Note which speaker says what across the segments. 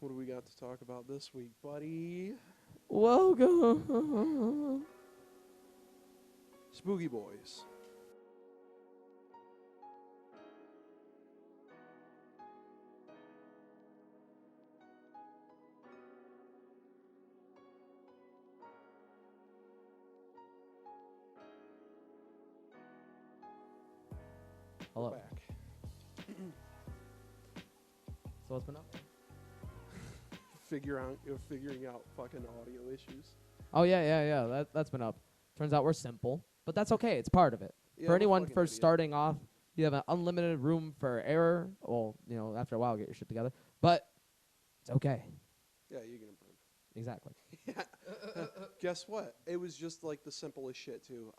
Speaker 1: What do we got to talk about this week, buddy?
Speaker 2: Welcome.
Speaker 1: SpookiBoiz.
Speaker 2: Hello.
Speaker 1: We're back.
Speaker 2: So what's been up?
Speaker 1: Figuring out fucking audio issues.
Speaker 2: Oh yeah. That's been up. Turns out we're simple, but that's okay. It's part of it.
Speaker 1: Yeah,
Speaker 2: For
Speaker 1: I'm a
Speaker 2: anyone
Speaker 1: fucking
Speaker 2: first
Speaker 1: idiot.
Speaker 2: starting off, you have an unlimited room for error. Well, after a while, get your shit together. But it's okay.
Speaker 1: Yeah, you can improve.
Speaker 2: Exactly.
Speaker 1: Yeah. Guess what? It was just like the simplest shit too.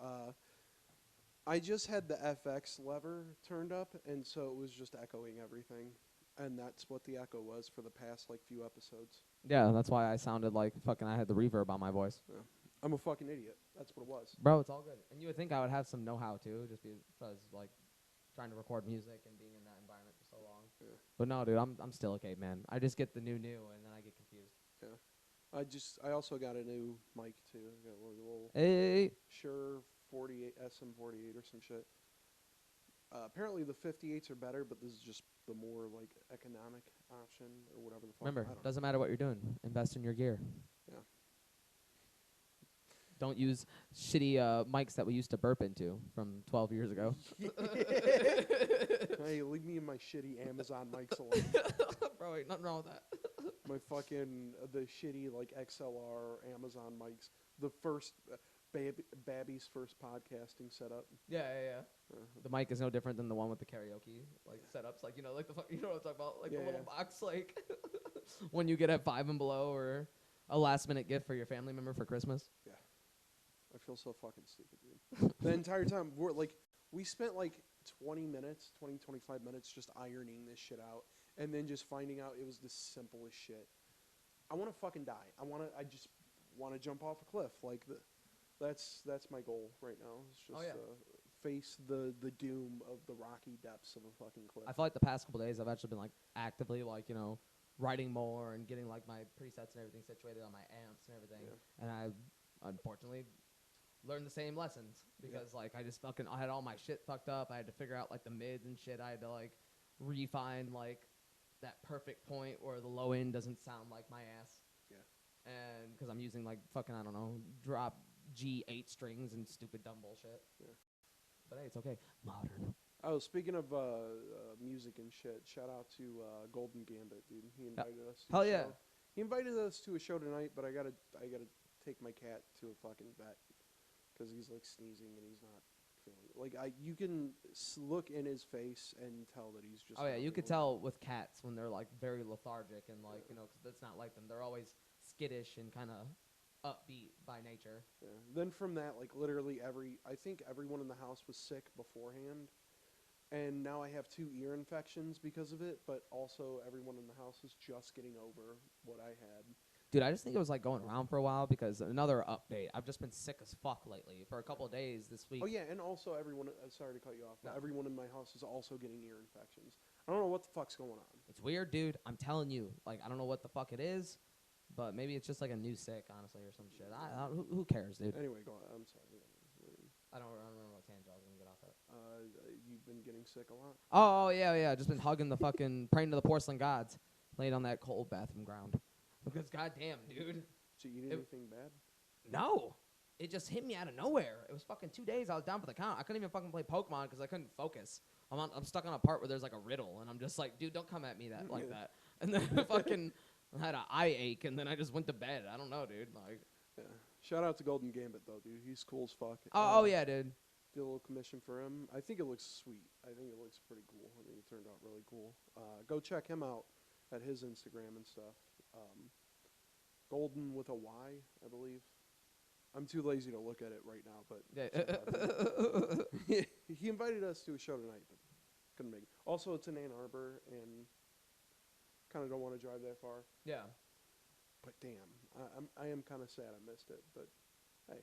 Speaker 1: I just had the FX lever turned up, and so it was just echoing everything, and that's what the echo was for the past like few episodes.
Speaker 2: Yeah, that's why I sounded like fucking. I had the reverb on my voice.
Speaker 1: Yeah. I'm a fucking idiot. That's what it was.
Speaker 2: Bro, it's all good. And you would think I would have some know-how too, just because like trying to record music and being in that environment for so long.
Speaker 1: Yeah.
Speaker 2: But no, dude, I'm still a caveman. I just get the new, and then I get confused.
Speaker 1: Yeah. I also got a new mic too. I got a little
Speaker 2: Hey.
Speaker 1: Shure 48 SM48 or some shit. Apparently the 58s are better, but this is just the more like economic option or whatever the fuck.
Speaker 2: Remember,
Speaker 1: I don't
Speaker 2: doesn't matter what you're doing. Invest in your gear.
Speaker 1: Yeah.
Speaker 2: Don't use shitty mics that we used to burp into from 12 years ago.
Speaker 1: Hey, leave me in my shitty Amazon mics alone.
Speaker 2: Bro, ain't nothing wrong with that.
Speaker 1: My fucking the shitty like XLR Amazon mics. The first Babby's first podcasting setup.
Speaker 2: Yeah.
Speaker 1: Uh,
Speaker 2: The mic is no different than the one with the karaoke like setups, like like the you know what I'm talking about, like
Speaker 1: Yeah,
Speaker 2: the little
Speaker 1: yeah.
Speaker 2: box, like when you get at Five and Below or a last minute gift for your family member for Christmas.
Speaker 1: I feel so fucking stupid, dude. The entire time we spent like 20 minutes, 25 minutes just ironing this shit out, and then just finding out it was the simplest shit. I want to fucking die. I just want to jump off a cliff. Like that's my goal right now. It's just face the doom of the rocky depths of a fucking cliff.
Speaker 2: I feel like the past couple days I've actually been like actively like writing more and getting like my presets and everything situated on my amps and everything.
Speaker 1: Yeah.
Speaker 2: And I unfortunately learned the same lessons because like I had all my shit fucked up. I had to figure out like the mids and shit. I had to like refine like that perfect point where the low end doesn't sound like my ass.
Speaker 1: Yeah.
Speaker 2: And because I'm using like fucking I don't know drop G8 strings and stupid dumb bullshit.
Speaker 1: Yeah.
Speaker 2: But hey, it's okay. Modern.
Speaker 1: Oh, speaking of music and shit, shout out to Golden Gambit, dude. He invited us. To
Speaker 2: Hell
Speaker 1: a
Speaker 2: yeah.
Speaker 1: show. He invited us to a show tonight, but I gotta take my cat to a fucking vet because he's like sneezing and he's not feeling it. Like you can look in his face and tell that he's just.
Speaker 2: Oh yeah,
Speaker 1: not
Speaker 2: you could
Speaker 1: feeling
Speaker 2: tell with cats when they're like very lethargic and like because that's not like them. They're always skittish and kind of upbeat by nature.
Speaker 1: it. Yeah. Then from that, like literally I think everyone in the house was sick beforehand. And now I have 2 ear infections because of it, but also everyone in the house is just getting over what I had.
Speaker 2: Dude, I just think it was like going around for a while because another update. I've just been sick as fuck lately for a couple of days this week.
Speaker 1: Oh yeah, and also everyone. Sorry to cut you off, but
Speaker 2: No.
Speaker 1: everyone in my house is also getting ear infections. I don't know what the fuck's going on.
Speaker 2: It's weird, dude. I'm telling you. Like, I don't know what the fuck it is, but maybe it's just like a new sick, honestly, or some shit. Who cares, dude?
Speaker 1: Anyway, go on. I'm sorry.
Speaker 2: I don't remember what tangent I was going to get off that.
Speaker 1: You've been getting sick a lot.
Speaker 2: Oh, yeah. Just been hugging the fucking, praying to the porcelain gods, laying on that cold bathroom ground. Because goddamn, dude.
Speaker 1: Did you eat anything bad?
Speaker 2: No. It just hit me out of nowhere. It was fucking 2 days. I was down for the count. I couldn't even fucking play Pokemon because I couldn't focus. I'm stuck on a part where there's like a riddle, and I'm just like, dude, don't come at me like that. And then fucking I had an eye ache, and then I just went to bed. I don't know, dude. Like,
Speaker 1: Yeah. Shout out to Golden Gambit though, dude. He's cool as fuck.
Speaker 2: oh yeah, dude.
Speaker 1: Did a little commission for him. I think it looks sweet. I think it looks pretty cool. I think it turned out really cool. Go check him out at his Instagram and stuff. Golden with a Y, I believe. I'm too lazy to look at it right now, but
Speaker 2: Yeah.
Speaker 1: he invited us to a show tonight, but couldn't make it. Also, it's in Ann Arbor, and kind of don't want to drive that far.
Speaker 2: Yeah.
Speaker 1: But damn, I am kind of sad I missed it. But hey,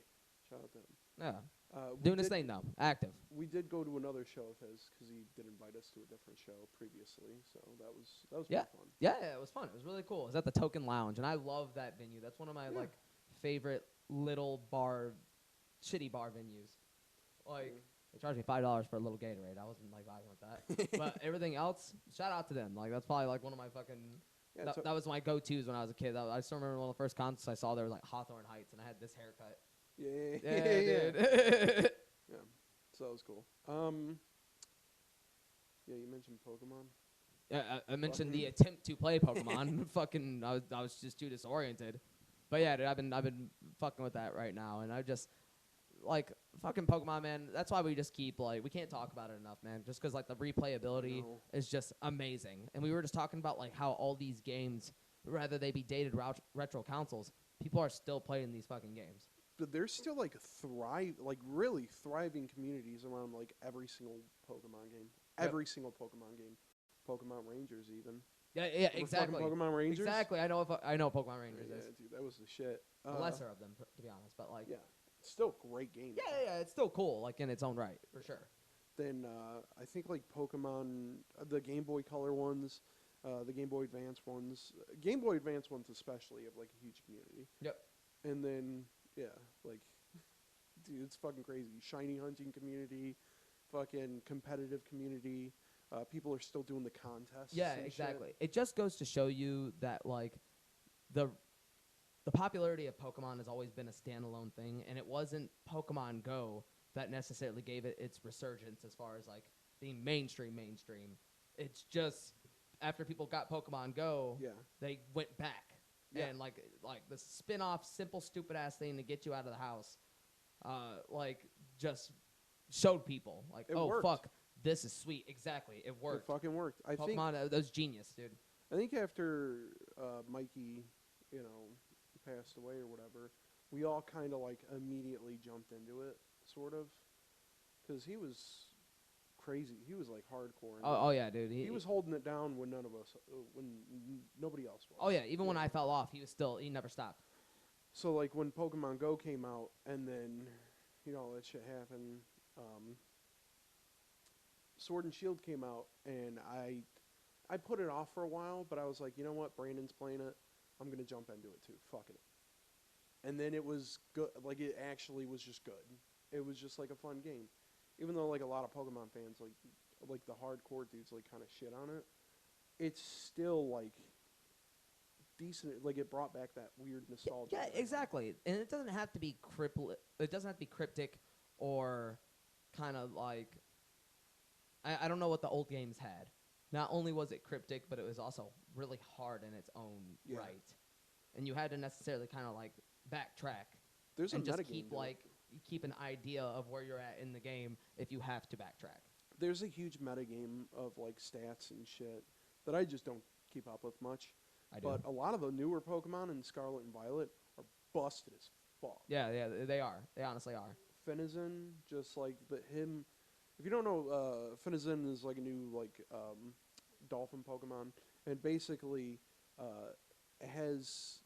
Speaker 1: Shout out to him.
Speaker 2: Yeah.
Speaker 1: We
Speaker 2: Doing his
Speaker 1: did-
Speaker 2: thing, though. Active.
Speaker 1: We did go to another show of his because he did invite us to a different show previously, so that was
Speaker 2: Yeah.
Speaker 1: pretty fun.
Speaker 2: Yeah, it was fun. It was really cool. It was at the Token Lounge, and I love that venue. That's one of my, like, favorite little bar, shitty bar venues. Like, they charged me $5 for a little Gatorade. I wasn't, like, vibing with that. But everything else, shout out to them. Like, that's probably, like, one of my fucking...
Speaker 1: Yeah,
Speaker 2: that was my go-tos when I was a kid. I still remember one of the first concerts I saw, there was, like, Hawthorne Heights, and I had this haircut.
Speaker 1: yeah,
Speaker 2: Yeah, dude.
Speaker 1: yeah. So that was cool. Yeah, you mentioned Pokemon.
Speaker 2: Yeah, I mentioned the attempt to play Pokemon. Fucking, I was just too disoriented. But yeah, dude, I've been fucking with that right now, and I just like fucking Pokemon, man. That's why we just keep like we can't talk about it enough, man. Just because like the replayability is just amazing, and we were just talking about like how all these games, rather they be dated retro consoles, people are still playing these fucking games.
Speaker 1: But there's still like really thriving communities around like every single Pokemon game.
Speaker 2: Yep.
Speaker 1: Every single Pokemon game. Pokemon Rangers even.
Speaker 2: Yeah,
Speaker 1: Remember
Speaker 2: exactly.
Speaker 1: fucking Pokemon Rangers?
Speaker 2: Exactly. I know Pokemon Rangers
Speaker 1: Yeah,
Speaker 2: is
Speaker 1: dude, that was the shit.
Speaker 2: the lesser of them, to be honest. But like,
Speaker 1: Yeah. Still a great game.
Speaker 2: yeah, it's still cool, like in its own right, for sure.
Speaker 1: Then I think like Pokemon, the Game Boy Color ones, the Game Boy Advance ones, Game Boy Advance ones especially have like a huge community.
Speaker 2: Yep.
Speaker 1: And then like, dude, it's fucking crazy. Shiny hunting community, fucking competitive community. People are still doing the contests.
Speaker 2: Yeah,
Speaker 1: and
Speaker 2: exactly.
Speaker 1: shit.
Speaker 2: It just goes to show you that like the popularity of Pokemon has always been a standalone thing, and it wasn't Pokemon Go that necessarily gave it its resurgence as far as like being mainstream. It's just after people got Pokemon Go, they went back.
Speaker 1: Yeah.
Speaker 2: And like the spin-off simple stupid ass thing to get you out of the house like just showed people like,
Speaker 1: It
Speaker 2: oh
Speaker 1: worked.
Speaker 2: fuck, this is sweet. Exactly. It worked.
Speaker 1: It fucking worked. I think
Speaker 2: Pokemon, that was genius, dude.
Speaker 1: I think after Mikey, passed away or whatever, we all kind of like immediately jumped into it, sort of, because he was crazy. He was like hardcore.
Speaker 2: Oh yeah, dude.
Speaker 1: He was holding it down when nobody else was.
Speaker 2: Oh yeah, even when I fell off, he never stopped.
Speaker 1: So like when Pokemon Go came out, and then all that shit happened. Sword and Shield came out, and I put it off for a while, but I was like, you know what, Brandon's playing it, I'm gonna jump into it too. Fuck it. And then it was good. Like it actually was just good. It was just like a fun game, even though like a lot of Pokemon fans like the hardcore dudes like kind of shit on it. It's still like decent. Like it brought back that weird nostalgia.
Speaker 2: Yeah, exactly. And it doesn't have to be cryptic or kind of like I don't know what the old games had. Not only was it cryptic, but it was also really hard in its own right. And you had to necessarily kind of like backtrack.
Speaker 1: There's
Speaker 2: and
Speaker 1: a
Speaker 2: just
Speaker 1: metagame.
Speaker 2: keep an idea of where you're at in the game if you have to backtrack.
Speaker 1: There's a huge metagame of like stats and shit that I just don't keep up with much.
Speaker 2: I do.
Speaker 1: But a lot of the newer Pokemon in Scarlet and Violet are busted as fuck.
Speaker 2: Yeah, they are. They honestly are.
Speaker 1: Finizen, just like him. If you don't know, Finizen is like a new dolphin Pokemon, and basically it has,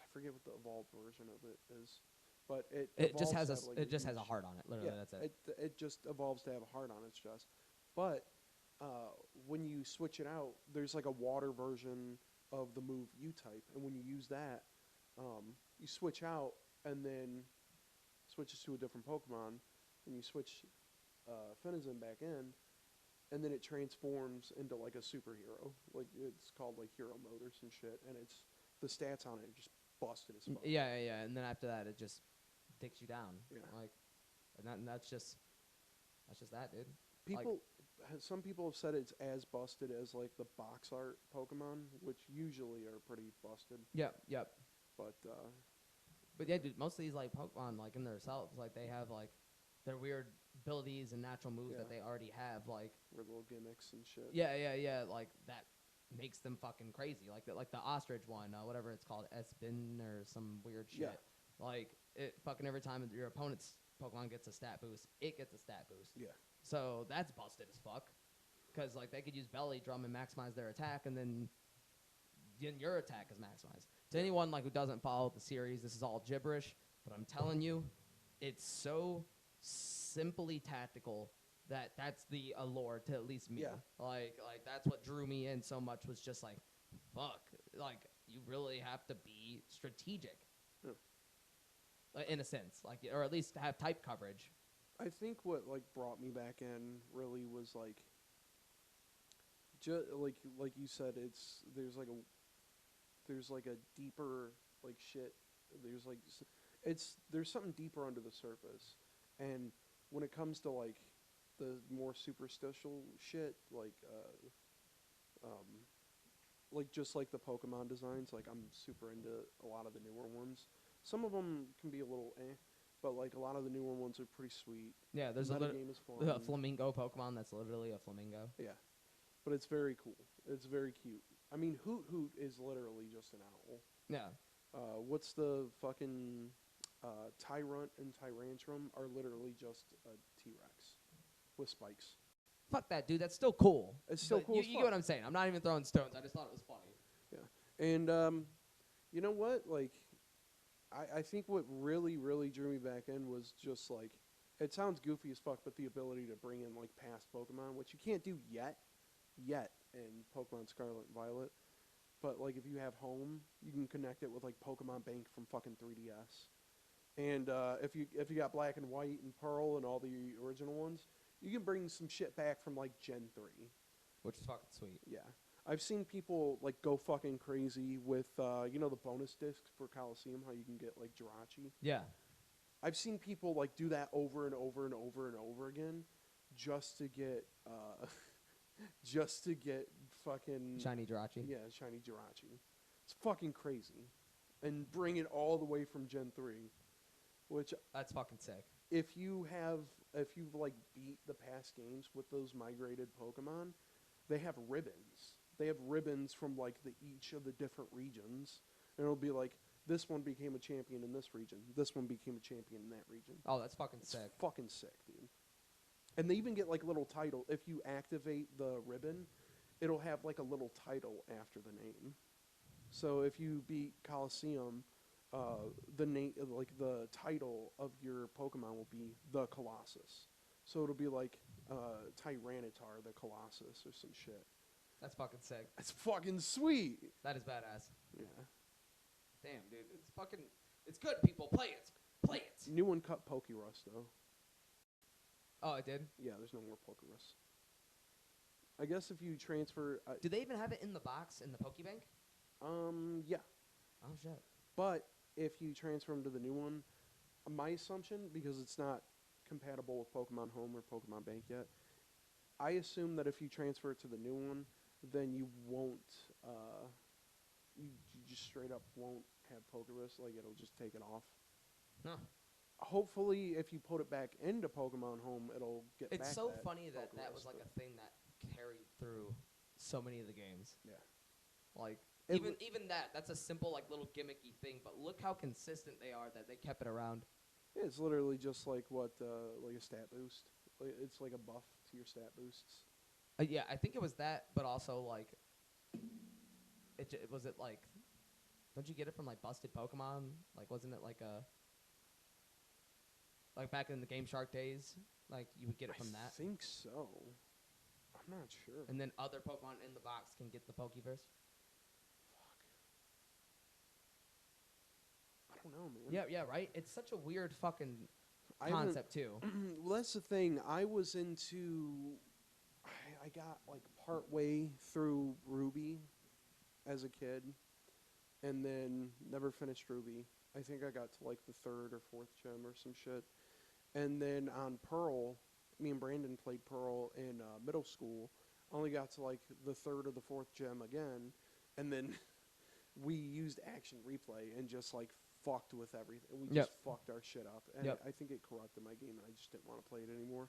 Speaker 1: I forget what the evolved version of it is, but
Speaker 2: it just has
Speaker 1: has
Speaker 2: a heart on it. Literally, that's it.
Speaker 1: It just evolves to have a heart on its chest. But when you switch it out, there's like a water version of the move U-type, and when you use that, you switch out and then switches to a different Pokemon, and you switch Finizen back in, and then it transforms into like a superhero. Like it's called like hero mode or some shit, and it's the stats on it are just busted as fuck.
Speaker 2: Yeah, and then after that, it just dicks you down.
Speaker 1: Yeah.
Speaker 2: Like, and that's just that, dude.
Speaker 1: Some people have said it's as busted as like the box art Pokemon, which usually are pretty busted.
Speaker 2: Yep.
Speaker 1: But
Speaker 2: yeah, dude, most of these like Pokemon, like in themselves, like they have like their weird abilities and natural moves that they already have, like
Speaker 1: weird little gimmicks and shit.
Speaker 2: Yeah, like that makes them fucking crazy. Like the ostrich one, whatever it's called, Espin or some weird shit.
Speaker 1: Yeah.
Speaker 2: Like it fucking every time your opponent's Pokemon gets a stat boost, it gets a stat boost.
Speaker 1: Yeah.
Speaker 2: So that's busted as fuck. Because like they could use Belly Drum and maximize their attack, and then your attack is maximized. To anyone like who doesn't follow the series, this is all gibberish. But I'm telling you, it's so simply tactical that that's the allure to at least me.
Speaker 1: Yeah.
Speaker 2: Like that's what drew me in so much was just like, fuck, like you really have to be strategic.
Speaker 1: Yeah.
Speaker 2: In a sense, like, or at least have type coverage.
Speaker 1: I think what like brought me back in really was like, like you said, there's like a deeper like shit. There's like there's something deeper under the surface, and when it comes to like the more superstitial shit, like just like the Pokemon designs, like I'm super into a lot of the newer ones. Some of them can be a little but like a lot of the newer ones are pretty sweet.
Speaker 2: Yeah, there's
Speaker 1: the game is fun.
Speaker 2: a flamingo Pokemon that's literally a flamingo.
Speaker 1: Yeah, but it's very cool. It's very cute. I mean, Hoot Hoot is literally just an owl.
Speaker 2: Yeah.
Speaker 1: What's the fucking Tyrant and Tyrantrum are literally just a T-Rex with spikes.
Speaker 2: Fuck that, dude. That's still cool.
Speaker 1: It's still
Speaker 2: But
Speaker 1: cool.
Speaker 2: You get what I'm saying. I'm not even throwing stones. I just thought it was funny.
Speaker 1: Yeah, and you know what? Like, I think what really drew me back in was just like, it sounds goofy as fuck, but the ability to bring in like past Pokemon, which you can't do yet in Pokemon Scarlet and Violet. But like if you have Home, you can connect it with like Pokemon Bank from fucking 3DS. And if you got Black and White and Pearl and all the original ones, you can bring some shit back from like Gen 3.
Speaker 2: Which is fucking sweet.
Speaker 1: Yeah. I've seen people like go fucking crazy with the bonus discs for Coliseum, how you can get like Jirachi.
Speaker 2: Yeah.
Speaker 1: I've seen people like do that over and over and over and over again just to get fucking
Speaker 2: Shiny Jirachi.
Speaker 1: Yeah, shiny Jirachi. It's fucking crazy. And bring it all the way from Gen 3, which
Speaker 2: That's fucking sick.
Speaker 1: if you've like beat the past games with those migrated Pokemon, they have ribbons. They have ribbons from like each of the different regions, and it'll be like this one became a champion in this region. This one became a champion in that region.
Speaker 2: Oh, that's fucking
Speaker 1: It's
Speaker 2: sick.
Speaker 1: fucking sick, dude. And they even get like little title. If you activate the ribbon, it'll have like a little title after the name. So if you beat Coliseum, the name, like the title of your Pokemon will be the Colossus. So it'll be like Tyranitar the Colossus or some shit.
Speaker 2: That's fucking sick.
Speaker 1: That's fucking sweet.
Speaker 2: That is badass.
Speaker 1: Yeah.
Speaker 2: Damn, dude. It's good, people. Play it. Play it.
Speaker 1: New one cut Pokerus though.
Speaker 2: Oh, it did?
Speaker 1: Yeah, there's no more Pokerus. I guess if you transfer.
Speaker 2: Do they even have it in the box in the Pokebank?
Speaker 1: Yeah.
Speaker 2: Oh, shit.
Speaker 1: But if you transfer them to the new one, my assumption, because it's not compatible with Pokemon Home or Pokemon Bank yet, I assume that if you transfer it to the new one, then you won't, you just straight up won't have Pokerus, like it'll just take it off.
Speaker 2: No.
Speaker 1: Hopefully, if you put it back into Pokemon Home, it'll get back.
Speaker 2: It's so
Speaker 1: that
Speaker 2: funny that
Speaker 1: Pokerus,
Speaker 2: that was like a thing that carried through so many of the games.
Speaker 1: Yeah.
Speaker 2: Like,
Speaker 1: It
Speaker 2: even that's a simple, like, little gimmicky thing, but look how consistent they are that they kept it around.
Speaker 1: Yeah, it's literally just like what, like a stat boost. It's like a buff to your stat boosts.
Speaker 2: Yeah, I think it was that, but also, like, was it, like, don't you get it from, like, Busted Pokemon? Like, wasn't it, like, like, back in the Game Shark days? Like, you would get it from that?
Speaker 1: I think so. I'm not sure.
Speaker 2: And then other Pokemon in the box can get the Pokeverse?
Speaker 1: I don't know, man.
Speaker 2: Yeah, right? It's such a weird fucking concept, too.
Speaker 1: Well, that's the thing. I was into... I got, like, part way through Ruby as a kid, and then never finished Ruby. I think I got to, like, the 3rd or 4th gem or some shit. And then on Pearl, me and Brandon played Pearl in middle school. Only got to, like, the 3rd or the 4th gem again, and then we used Action Replay and just, like, fucked with everything. We just fucked our shit up. And I think it corrupted my game, and I just didn't want to play it anymore.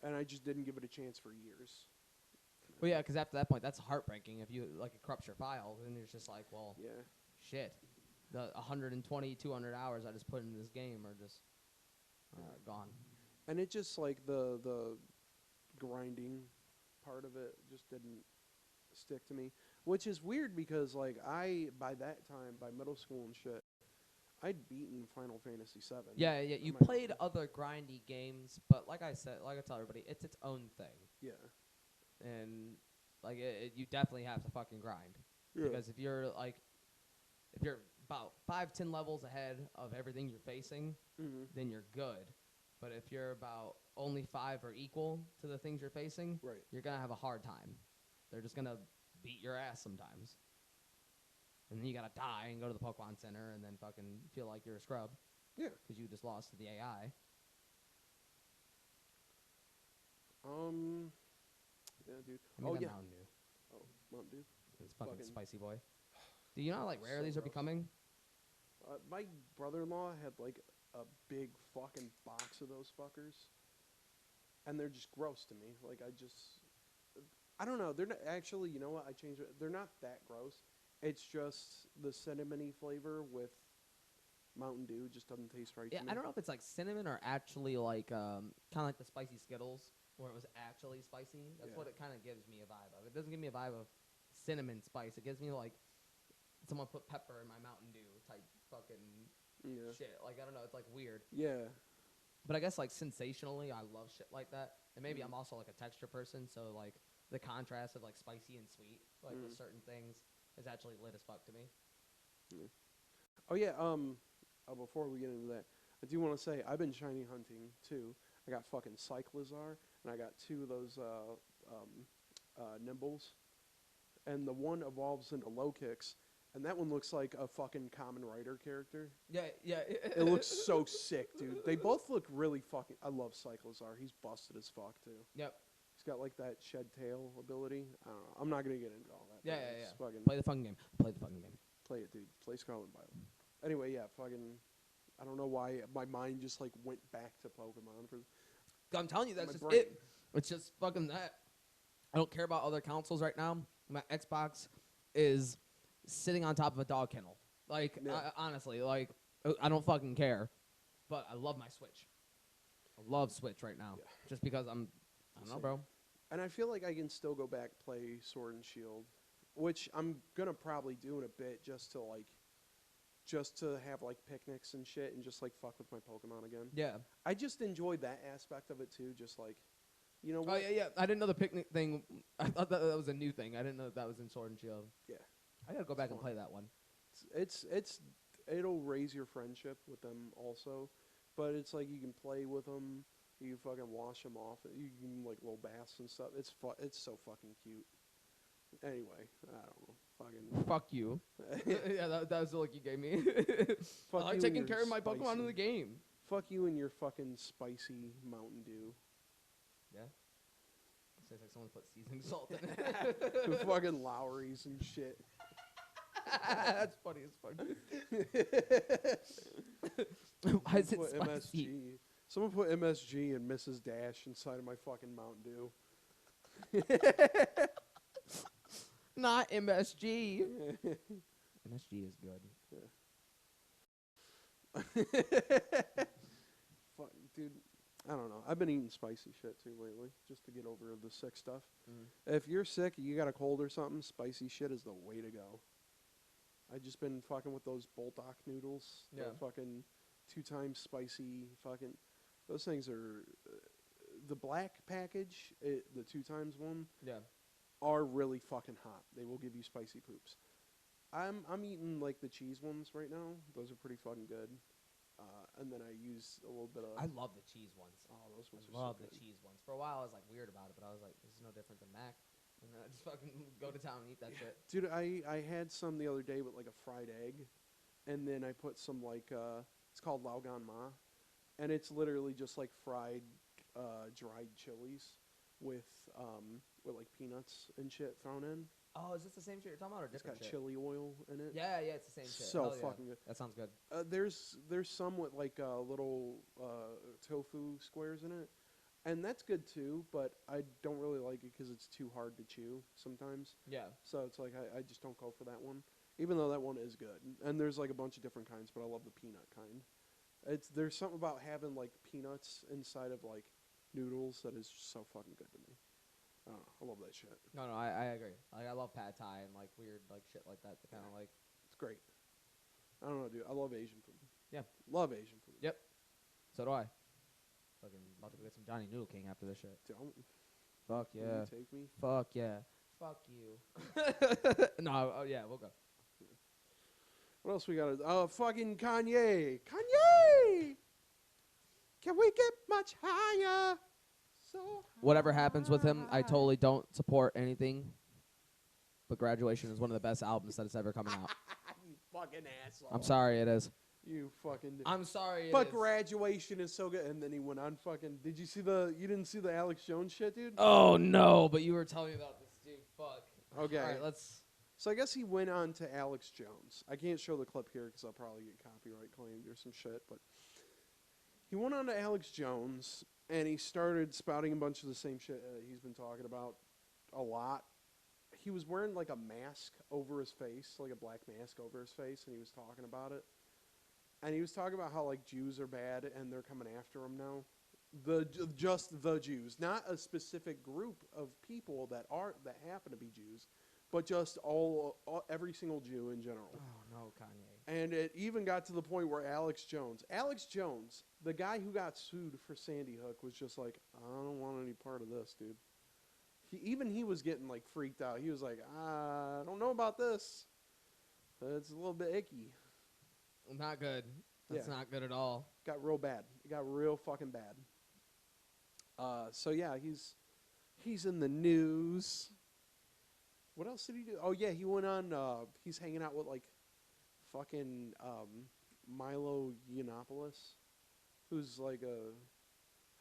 Speaker 1: And I just didn't give it a chance for years.
Speaker 2: Well, yeah, because after that point, that's heartbreaking. If you, like, it corrupts your file, and it's just like, well,
Speaker 1: Yeah.
Speaker 2: shit. The 120, 200 hours I just put into this game are just gone.
Speaker 1: And it just, like, the grinding part of it just didn't stick to me. Which is weird because, like, by that time, by middle school and shit, I'd beaten Final Fantasy VII.
Speaker 2: Yeah, yeah. You
Speaker 1: on my
Speaker 2: played
Speaker 1: own.
Speaker 2: other grindy games, but like I said, like I tell everybody, it's its own thing,
Speaker 1: Yeah.
Speaker 2: and like you definitely have to fucking grind
Speaker 1: Yeah.
Speaker 2: because if you're about 5-10 levels ahead of everything you're facing,
Speaker 1: Mm-hmm.
Speaker 2: then you're good. But if you're about only 5 or equal to the things you're facing,
Speaker 1: Right.
Speaker 2: you're gonna have a hard time. They're just gonna beat your ass sometimes. And then you gotta die and go to the Pokemon Center and then fucking feel like you're a scrub.
Speaker 1: Yeah.
Speaker 2: Because you just lost to the AI.
Speaker 1: Yeah, dude.
Speaker 2: I mean,
Speaker 1: Oh
Speaker 2: that
Speaker 1: yeah.
Speaker 2: Mountain Dew.
Speaker 1: Oh, Mountain Dew.
Speaker 2: It's fucking
Speaker 1: Fucking-
Speaker 2: spicy boy. Do you know how like rare
Speaker 1: So
Speaker 2: these are
Speaker 1: gross.
Speaker 2: becoming?
Speaker 1: My brother-in-law had like a big fucking box of those fuckers, and they're just gross to me. Like I don't know. They're not actually. You know what? I changed it. They're not that gross. It's just the cinnamony flavor with Mountain Dew just doesn't taste right
Speaker 2: Yeah,
Speaker 1: to me.
Speaker 2: I don't know if it's like cinnamon or actually like kind of like the spicy Skittles, where it was actually spicy. That's
Speaker 1: Yeah.
Speaker 2: what it kind of gives me a vibe of. It doesn't give me a vibe of cinnamon spice. It gives me like someone put pepper in my Mountain Dew type fucking
Speaker 1: Yeah.
Speaker 2: shit. Like I don't know, it's like weird.
Speaker 1: Yeah.
Speaker 2: But I guess like sensationally, I love shit like that. And maybe
Speaker 1: Mhm.
Speaker 2: I'm also like a texture person, so like the contrast of like spicy and sweet, like with certain things, is actually lit as fuck to me.
Speaker 1: Oh yeah. Before we get into that, I do want to say I've been shiny hunting too. I got fucking Cyclizar, and I got 2 of those Nimbles, and the one evolves into low kicks, and that one looks like a fucking Kamen Rider character.
Speaker 2: Yeah, yeah.
Speaker 1: It looks so sick, dude. They both look really fucking. I love Cyclizar. He's busted as fuck too.
Speaker 2: Yep.
Speaker 1: He's got like that shed tail ability. I don't know. I'm not gonna get into all that.
Speaker 2: Yeah,
Speaker 1: but
Speaker 2: yeah,
Speaker 1: it's
Speaker 2: yeah.
Speaker 1: Fucking
Speaker 2: Play the fucking game. Play the fucking game.
Speaker 1: play it, dude. Play Scarlet and Violet. Anyway, yeah, fucking. I don't know why my mind just like went back to Pokemon for.
Speaker 2: I'm telling you, that's
Speaker 1: My
Speaker 2: just
Speaker 1: brain.
Speaker 2: it. It's just fucking that. I don't care about other consoles right now. My Xbox is sitting on top of a dog kennel. Like,
Speaker 1: Yeah.
Speaker 2: honestly, like, I don't fucking care. But I love my Switch. I love Switch right now.
Speaker 1: Yeah.
Speaker 2: Just because I don't know,
Speaker 1: Same.
Speaker 2: bro.
Speaker 1: And I feel like I can still go back play Sword and Shield, which I'm gonna probably do in a bit just to have like picnics and shit and just like fuck with my Pokemon again.
Speaker 2: Yeah.
Speaker 1: I just enjoy that aspect of it too. Just like, you know
Speaker 2: Oh,
Speaker 1: what?
Speaker 2: yeah, yeah. I didn't know the picnic thing. I thought that was a new thing. I didn't know that was in Sword and Shield.
Speaker 1: Yeah.
Speaker 2: I gotta go back and
Speaker 1: fun.
Speaker 2: play that one.
Speaker 1: It'll raise your friendship with them also, but it's like you can play with them. You can fucking wash them off. You can like little baths and stuff. It's so fucking cute. Anyway, I don't know. Fucking
Speaker 2: Fuck you. Yeah, that was the look you gave me.
Speaker 1: fuck
Speaker 2: I like
Speaker 1: you
Speaker 2: taking
Speaker 1: and your
Speaker 2: care of my Pokemon in
Speaker 1: spicy-
Speaker 2: the game.
Speaker 1: Fuck you and your fucking spicy Mountain Dew.
Speaker 2: Yeah. Sounds like someone put seasoning salt in it.
Speaker 1: The fucking Lowry's and shit.
Speaker 2: That's funny as fuck. Why is it
Speaker 1: Put
Speaker 2: spicy?
Speaker 1: MSG. Someone put MSG and Mrs. Dash inside of my fucking Mountain Dew.
Speaker 2: Not MSG. MSG is good.
Speaker 1: Fuck, dude, I don't know. I've been eating spicy shit too lately, just to get over the sick stuff. If you're sick, you got a cold or something, spicy shit is the way to go. I just been fucking with those Boldock noodles.
Speaker 2: Yeah.
Speaker 1: The fucking 2 times spicy fucking. Those things are the black package, the 2 times one,
Speaker 2: Yeah.
Speaker 1: are really fucking hot. They will give you spicy poops. I'm eating like the cheese ones right now. Those are pretty fucking good. And then I use a little bit of.
Speaker 2: I love the cheese ones.
Speaker 1: Oh, those ones
Speaker 2: I
Speaker 1: are
Speaker 2: love
Speaker 1: so
Speaker 2: the
Speaker 1: good.
Speaker 2: cheese ones. For a while, I was like weird about it, but I was like, this is no different than Mac. And then I just fucking go to town and eat that shit.
Speaker 1: Dude, I had some the other day with like a fried egg, and then I put some like it's called Laugan Ma, and it's literally just like fried dried chilies with like peanuts and shit thrown in.
Speaker 2: Oh, is this the same shit you're talking about, or
Speaker 1: It's
Speaker 2: different
Speaker 1: got
Speaker 2: shit?
Speaker 1: chili oil in it.
Speaker 2: Yeah, yeah, it's the same shit.
Speaker 1: So
Speaker 2: Hell yeah.
Speaker 1: fucking good.
Speaker 2: That sounds good.
Speaker 1: There's some with like little tofu squares in it, and that's good too. But I don't really like it because it's too hard to chew sometimes.
Speaker 2: Yeah.
Speaker 1: So it's like I just don't go for that one, even though that one is good. And there's like a bunch of different kinds, but I love the peanut kind. There's something about having like peanuts inside of like noodles that is just so fucking good to me. I don't know. I love that shit.
Speaker 2: No, I agree. Like I love pad thai and like weird like shit like that. Kind of like.
Speaker 1: It's great. I don't know, dude. I love Asian food.
Speaker 2: Yeah.
Speaker 1: Love Asian food.
Speaker 2: Yep. So do I. Fucking about to go get some Johnny Noodle King after this shit.
Speaker 1: Don't.
Speaker 2: Fuck
Speaker 1: Will
Speaker 2: yeah.
Speaker 1: you take me?
Speaker 2: Fuck yeah. Fuck you. No, oh yeah, we'll go.
Speaker 1: What else we got? Fucking Kanye. Kanye! Can we get much higher? So
Speaker 2: Whatever happens with him, I
Speaker 1: high.
Speaker 2: totally don't support anything. But Graduation is one of the best albums that is ever coming out.
Speaker 1: You fucking asshole.
Speaker 2: I'm sorry, it is.
Speaker 1: You fucking.
Speaker 2: I'm sorry, it
Speaker 1: But
Speaker 2: is.
Speaker 1: Graduation is so good. And then he went on fucking. Did you see you didn't see the Alex Jones shit, dude?
Speaker 2: Oh no, but you were telling me about this, dude. Fuck.
Speaker 1: Okay.
Speaker 2: All right, let's.
Speaker 1: So I guess he went on to Alex Jones. I can't show the clip here because I'll probably get copyright claimed or some shit. But he went on to Alex Jones and he started spouting a bunch of the same shit he's been talking about a lot. He was wearing like a mask over his face, like a black mask over his face, and he was talking about it. And he was talking about how like Jews are bad and they're coming after him now. Just the Jews, not a specific group of people that happen to be Jews, but just every single Jew in general.
Speaker 2: Oh no, Kanye.
Speaker 1: And it even got to the point where Alex Jones, the guy who got sued for Sandy Hook, was just like, I don't want any part of this, dude. He was getting like freaked out. He was like, I don't know about this. It's a little bit icky.
Speaker 2: Not good. That's not good at all.
Speaker 1: Got real bad. It got real fucking bad. So yeah, he's in the news. What else did he do? Oh yeah, he went on. He's hanging out with like fucking Milo Yiannopoulos, who's like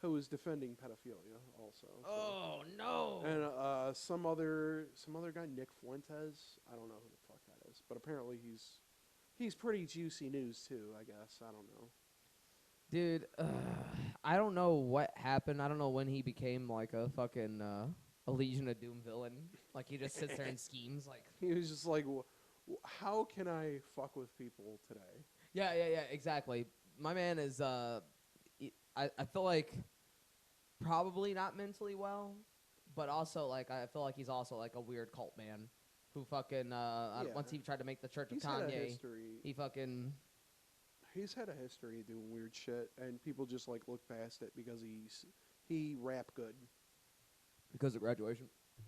Speaker 1: who is defending pedophilia also.
Speaker 2: Oh no.
Speaker 1: And some other guy, Nick Fuentes. I don't know who the fuck that is, but apparently he's pretty juicy news too. I guess I don't know.
Speaker 2: Dude, I don't know what happened. I don't know when he became like a fucking a Legion of Doom villain. Like he just sits there and schemes. Like
Speaker 1: He was just like, how can I fuck with people today?
Speaker 2: yeah, exactly. My man is I feel like probably not mentally well, but also like I feel like he's also like a weird cult man who fucking once he tried to make the Church of
Speaker 1: He's had a
Speaker 2: Kanye,
Speaker 1: history.
Speaker 2: he fucking
Speaker 1: He's had a history of doing weird shit, and people just like look past it because he rap good.
Speaker 2: because of Graduation.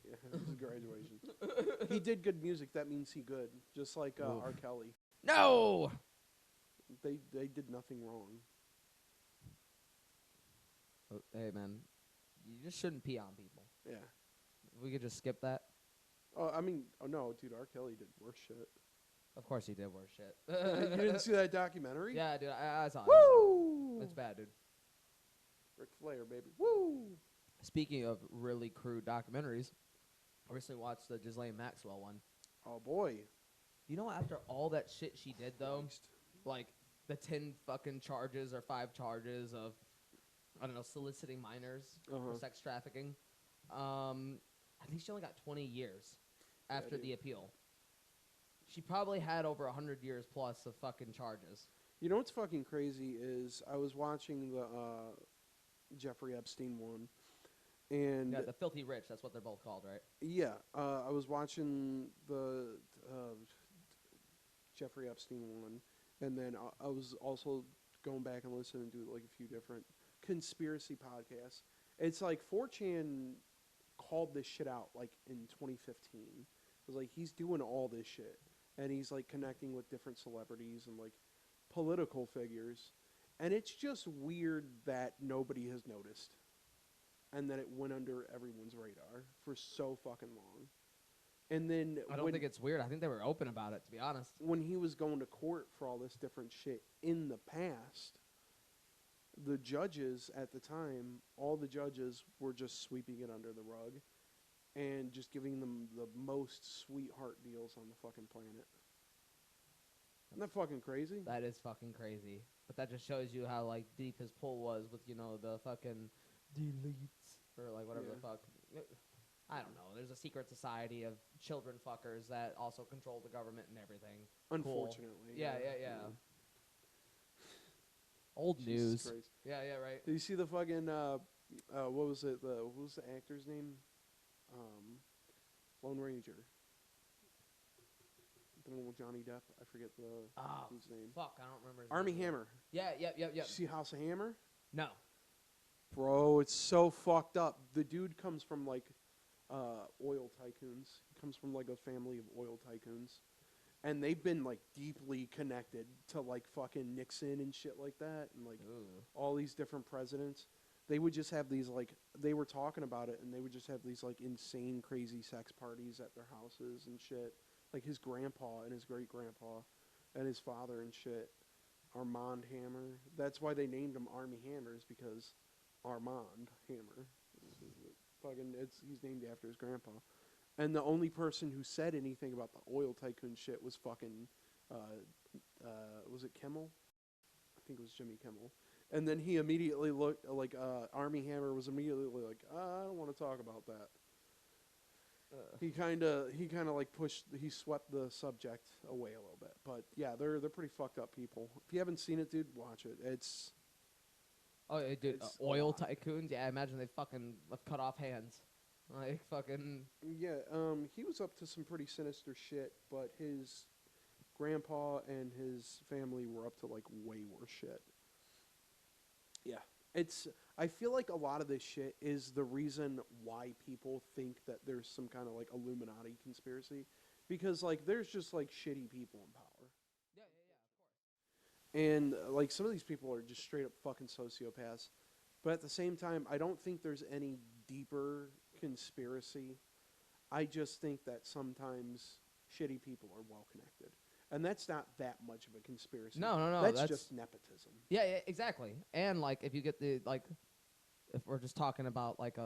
Speaker 1: Yeah, this is Graduation. He did good music. That means he good. Just like R. Kelly.
Speaker 2: No.
Speaker 1: They did nothing wrong.
Speaker 2: Hey man, you just shouldn't pee on people.
Speaker 1: Yeah.
Speaker 2: We could just skip that.
Speaker 1: Oh, I mean, no, dude. R. Kelly did worse shit.
Speaker 2: Of course he did worse shit.
Speaker 1: You didn't see that documentary?
Speaker 2: Yeah, dude, I saw it.
Speaker 1: Woo!
Speaker 2: It's bad, dude.
Speaker 1: Ric Flair, baby. Woo!
Speaker 2: Speaking of really crude documentaries, I recently watched the Ghislaine Maxwell one.
Speaker 1: Oh boy.
Speaker 2: You know, after all that shit she did, though,
Speaker 1: Christ.
Speaker 2: like the 10 fucking charges or 5 charges of, I don't know, soliciting minors for sex trafficking, I think she only got 20 years after the appeal. She probably had over 100 years plus of fucking charges.
Speaker 1: You know what's fucking crazy is I was watching the Jeffrey Epstein one, and
Speaker 2: Yeah, the Filthy Rich, that's what they're both called, right?
Speaker 1: yeah, I was watching the Jeffrey Epstein one, and then I was also going back and listening to like a few different conspiracy podcasts. It's like 4chan called this shit out like in 2015. It was like he's doing all this shit, and he's like connecting with different celebrities and like political figures, and it's just weird that nobody has noticed, and that it went under everyone's radar for so fucking long. And then
Speaker 2: I don't think it's weird. I think they were open about it, to be honest.
Speaker 1: when he was going to court for all this different shit in the past, the judges at the time, all the judges were just sweeping it under the rug and just giving them the most sweetheart deals on the fucking planet. Isn't that fucking crazy?
Speaker 2: That is fucking crazy. But that just shows you how, like, deep his pull was with, you know, the fucking deletes or, like, whatever the fuck. I don't know. There's a secret society of children fuckers that also control the government and everything.
Speaker 1: Unfortunately.
Speaker 2: Cool. Yeah. Old
Speaker 1: Jesus
Speaker 2: news.
Speaker 1: Christ.
Speaker 2: Yeah, right.
Speaker 1: Did you see the fucking, what was it? What was the actor's name? Lone Ranger. one with Johnny Depp. I forget the dude's name.
Speaker 2: Fuck, I don't remember his
Speaker 1: Army
Speaker 2: name.
Speaker 1: Hammer.
Speaker 2: Yeah.
Speaker 1: You see House of Hammer?
Speaker 2: No.
Speaker 1: Bro, it's so fucked up. The dude comes from like oil tycoons. He comes from like a family of oil tycoons. And they've been like deeply connected to like fucking Nixon and shit like that and like all these different presidents. They would just have these like they were talking about it and they would just have these like insane crazy sex parties at their houses and shit. Like his grandpa and his great grandpa and his father and shit. Armand Hammer. That's why they named him Army Hammers because Armand Hammer. He's named after his grandpa. And the only person who said anything about the oil tycoon shit was fucking, was it Kimmel? I think it was Jimmy Kimmel. And then he immediately looked, like, Army Hammer was immediately like, I don't want to talk about that. He kind of like he swept the subject away a little bit. But yeah, they're pretty fucked up people. If you haven't seen it, dude, watch it. It's...
Speaker 2: Oh, dude, oil tycoons? Yeah, I imagine they fucking cut off hands. Like, fucking...
Speaker 1: Yeah, he was up to some pretty sinister shit, but his grandpa and his family were up to, like, way worse shit. Yeah. I feel like a lot of this shit is the reason why people think that there's some kind of, like, Illuminati conspiracy. Because, like, there's just, like, shitty people in power.
Speaker 2: Yeah, of course.
Speaker 1: And, like, some of these people are just straight up fucking sociopaths. But at the same time, I don't think there's any deeper conspiracy. I just think that sometimes shitty people are well connected. And that's not that much of a conspiracy.
Speaker 2: No.
Speaker 1: That's just nepotism.
Speaker 2: Yeah, exactly. And, like, if you get the, like, if we're just talking about, like,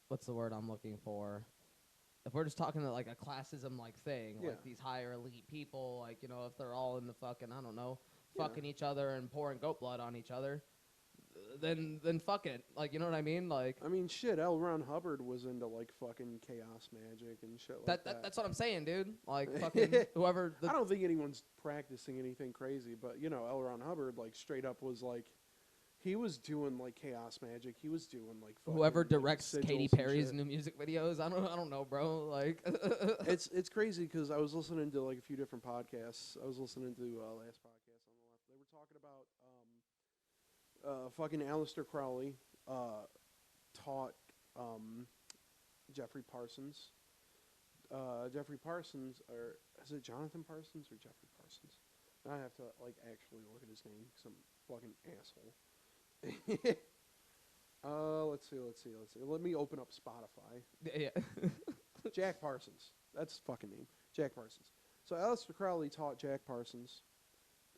Speaker 2: what's the word I'm looking for? If we're just talking to, like, a classism-like thing,
Speaker 1: Yeah.
Speaker 2: like these higher elite people, like, you know, if they're all in the fucking, I don't know, fucking each other and pouring goat blood on each other, then fuck it. Like, you know what I mean? Like,
Speaker 1: I mean, shit, L. Ron Hubbard was into, like, fucking chaos magic and shit like that.
Speaker 2: That's what I'm saying, dude. Like, fucking whoever...
Speaker 1: I don't think anyone's practicing anything crazy, but, you know, L. Ron Hubbard, like, straight up was, like, he was doing, like, chaos magic. He was doing, like, fucking,
Speaker 2: whoever directs
Speaker 1: like,
Speaker 2: Katy Perry's new music videos. I don't know, bro. Like,
Speaker 1: it's crazy because I was listening to, like, a few different podcasts. I was listening to last podcast on the left. They were talking about fucking Aleister Crowley taught Jeffrey Parsons. Jeffrey Parsons, or is it Jonathan Parsons or Jeffrey Parsons? I have to, like, actually look at his name because I'm a fucking asshole. Let's see. Let me open up Spotify.
Speaker 2: yeah.
Speaker 1: Jack Parsons. That's his fucking name. Jack Parsons. So Aleister Crowley taught Jack Parsons,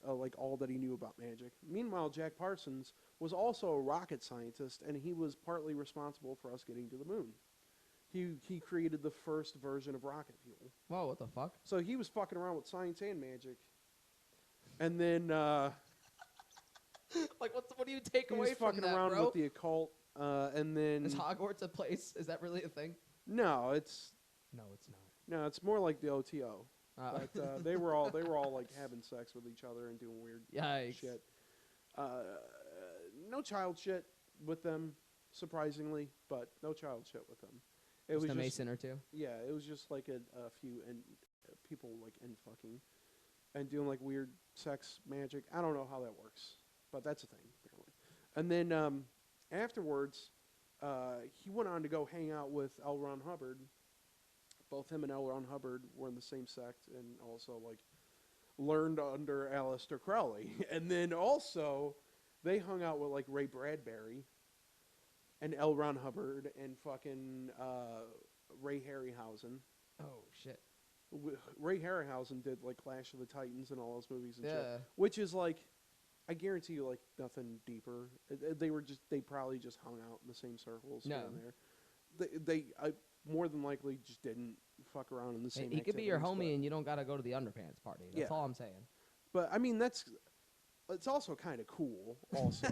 Speaker 1: like, all that he knew about magic. Meanwhile, Jack Parsons was also a rocket scientist, and he was partly responsible for us getting to the moon. He created the first version of rocket fuel.
Speaker 2: Whoa, what the fuck?
Speaker 1: So he was fucking around with science and magic. And then
Speaker 2: Like, what do you take
Speaker 1: he
Speaker 2: away
Speaker 1: was
Speaker 2: from
Speaker 1: fucking
Speaker 2: that,
Speaker 1: around
Speaker 2: bro?
Speaker 1: with the occult. And then
Speaker 2: Is Hogwarts a place? Is that really a thing?
Speaker 1: no, it's
Speaker 2: No,
Speaker 1: it's more like the OTO.
Speaker 2: not.
Speaker 1: But they were all like having sex with each other and doing weird
Speaker 2: Yikes.
Speaker 1: shit. No child shit with them, surprisingly, but no child shit with them. It
Speaker 2: Just
Speaker 1: was
Speaker 2: a Mason or two.
Speaker 1: Yeah, it was just like a few and people like end fucking and doing like weird sex magic. I don't know how that works, but that's a thing apparently. And then afterwards, he went on to go hang out with L. Ron Hubbard. Both him and L. Ron Hubbard were in the same sect and also, like, learned under Aleister Crowley. And then also, they hung out with, like, Ray Bradbury and L. Ron Hubbard and fucking Ray Harryhausen.
Speaker 2: Oh, shit.
Speaker 1: Ray Harryhausen did, like, Clash of the Titans and all those movies and shit.
Speaker 2: Yeah.
Speaker 1: Which is, like, I guarantee you, like, nothing deeper. They probably just hung out in the same circles here and there. They more than likely just didn't fuck around in the same.
Speaker 2: He could be your
Speaker 1: activities,
Speaker 2: homie, and you don't gotta go to the underpants party. That's all I'm saying.
Speaker 1: But I mean, it's also kind of cool. Also,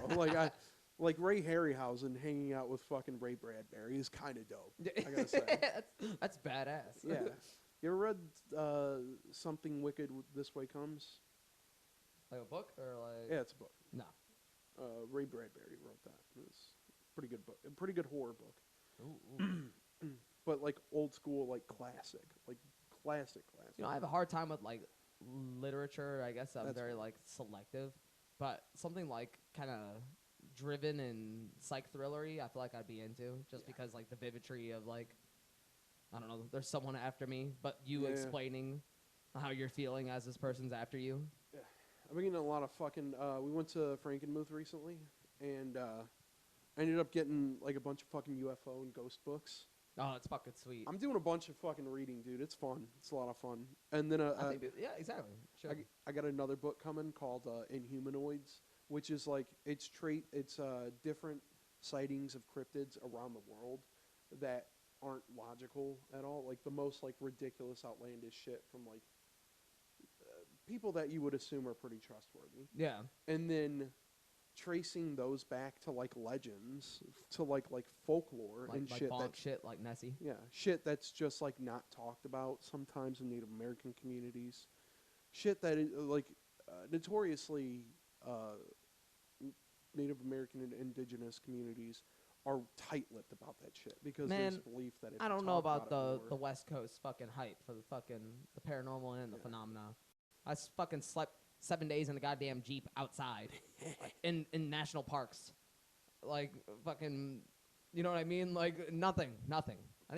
Speaker 1: like Ray Harryhausen hanging out with fucking Ray Bradbury is kind of dope. I gotta say,
Speaker 2: that's badass.
Speaker 1: Yeah. You ever read Something Wicked This Way Comes?
Speaker 2: Like a book or like?
Speaker 1: Yeah, it's a book.
Speaker 2: No.
Speaker 1: Ray Bradbury wrote that. It's a pretty good book. A pretty good horror book.
Speaker 2: Ooh.
Speaker 1: But like old school, like classic classic.
Speaker 2: You know, I have a hard time with like literature. I guess I'm
Speaker 1: That's
Speaker 2: very
Speaker 1: fine.
Speaker 2: like selective, but something like kind of driven and psych thrillery, I feel like I'd be into just because like the vividry of like, I don't know, there's someone after me, but you explaining how you're feeling as this person's after you.
Speaker 1: Yeah. I've been getting a lot of fucking. We went to Frankenmuth recently, and I ended up getting like a bunch of fucking UFO and ghost books.
Speaker 2: Oh, it's fucking sweet.
Speaker 1: I'm doing a bunch of fucking reading, dude. It's fun. It's a lot of fun. And then
Speaker 2: I think yeah, exactly. Sure.
Speaker 1: I got another book coming called Inhumanoids, which is like it's different sightings of cryptids around the world that aren't logical at all. Like the most like ridiculous, outlandish shit from like people that you would assume are pretty trustworthy.
Speaker 2: Yeah.
Speaker 1: And then tracing those back to like legends, to like folklore
Speaker 2: Like,
Speaker 1: and
Speaker 2: like
Speaker 1: shit.
Speaker 2: bonk shit like Nessie.
Speaker 1: Yeah, shit that's just like not talked about sometimes in Native American communities. Shit that is like notoriously Native American and indigenous communities are tight-lipped about that shit because there's belief that if
Speaker 2: I
Speaker 1: you
Speaker 2: don't know
Speaker 1: talk
Speaker 2: about
Speaker 1: it
Speaker 2: the
Speaker 1: more,
Speaker 2: West Coast fucking hype for the fucking the paranormal and the phenomena. I fucking slept 7 days in a goddamn Jeep outside in national parks. Like fucking, you know what I mean? Like nothing. I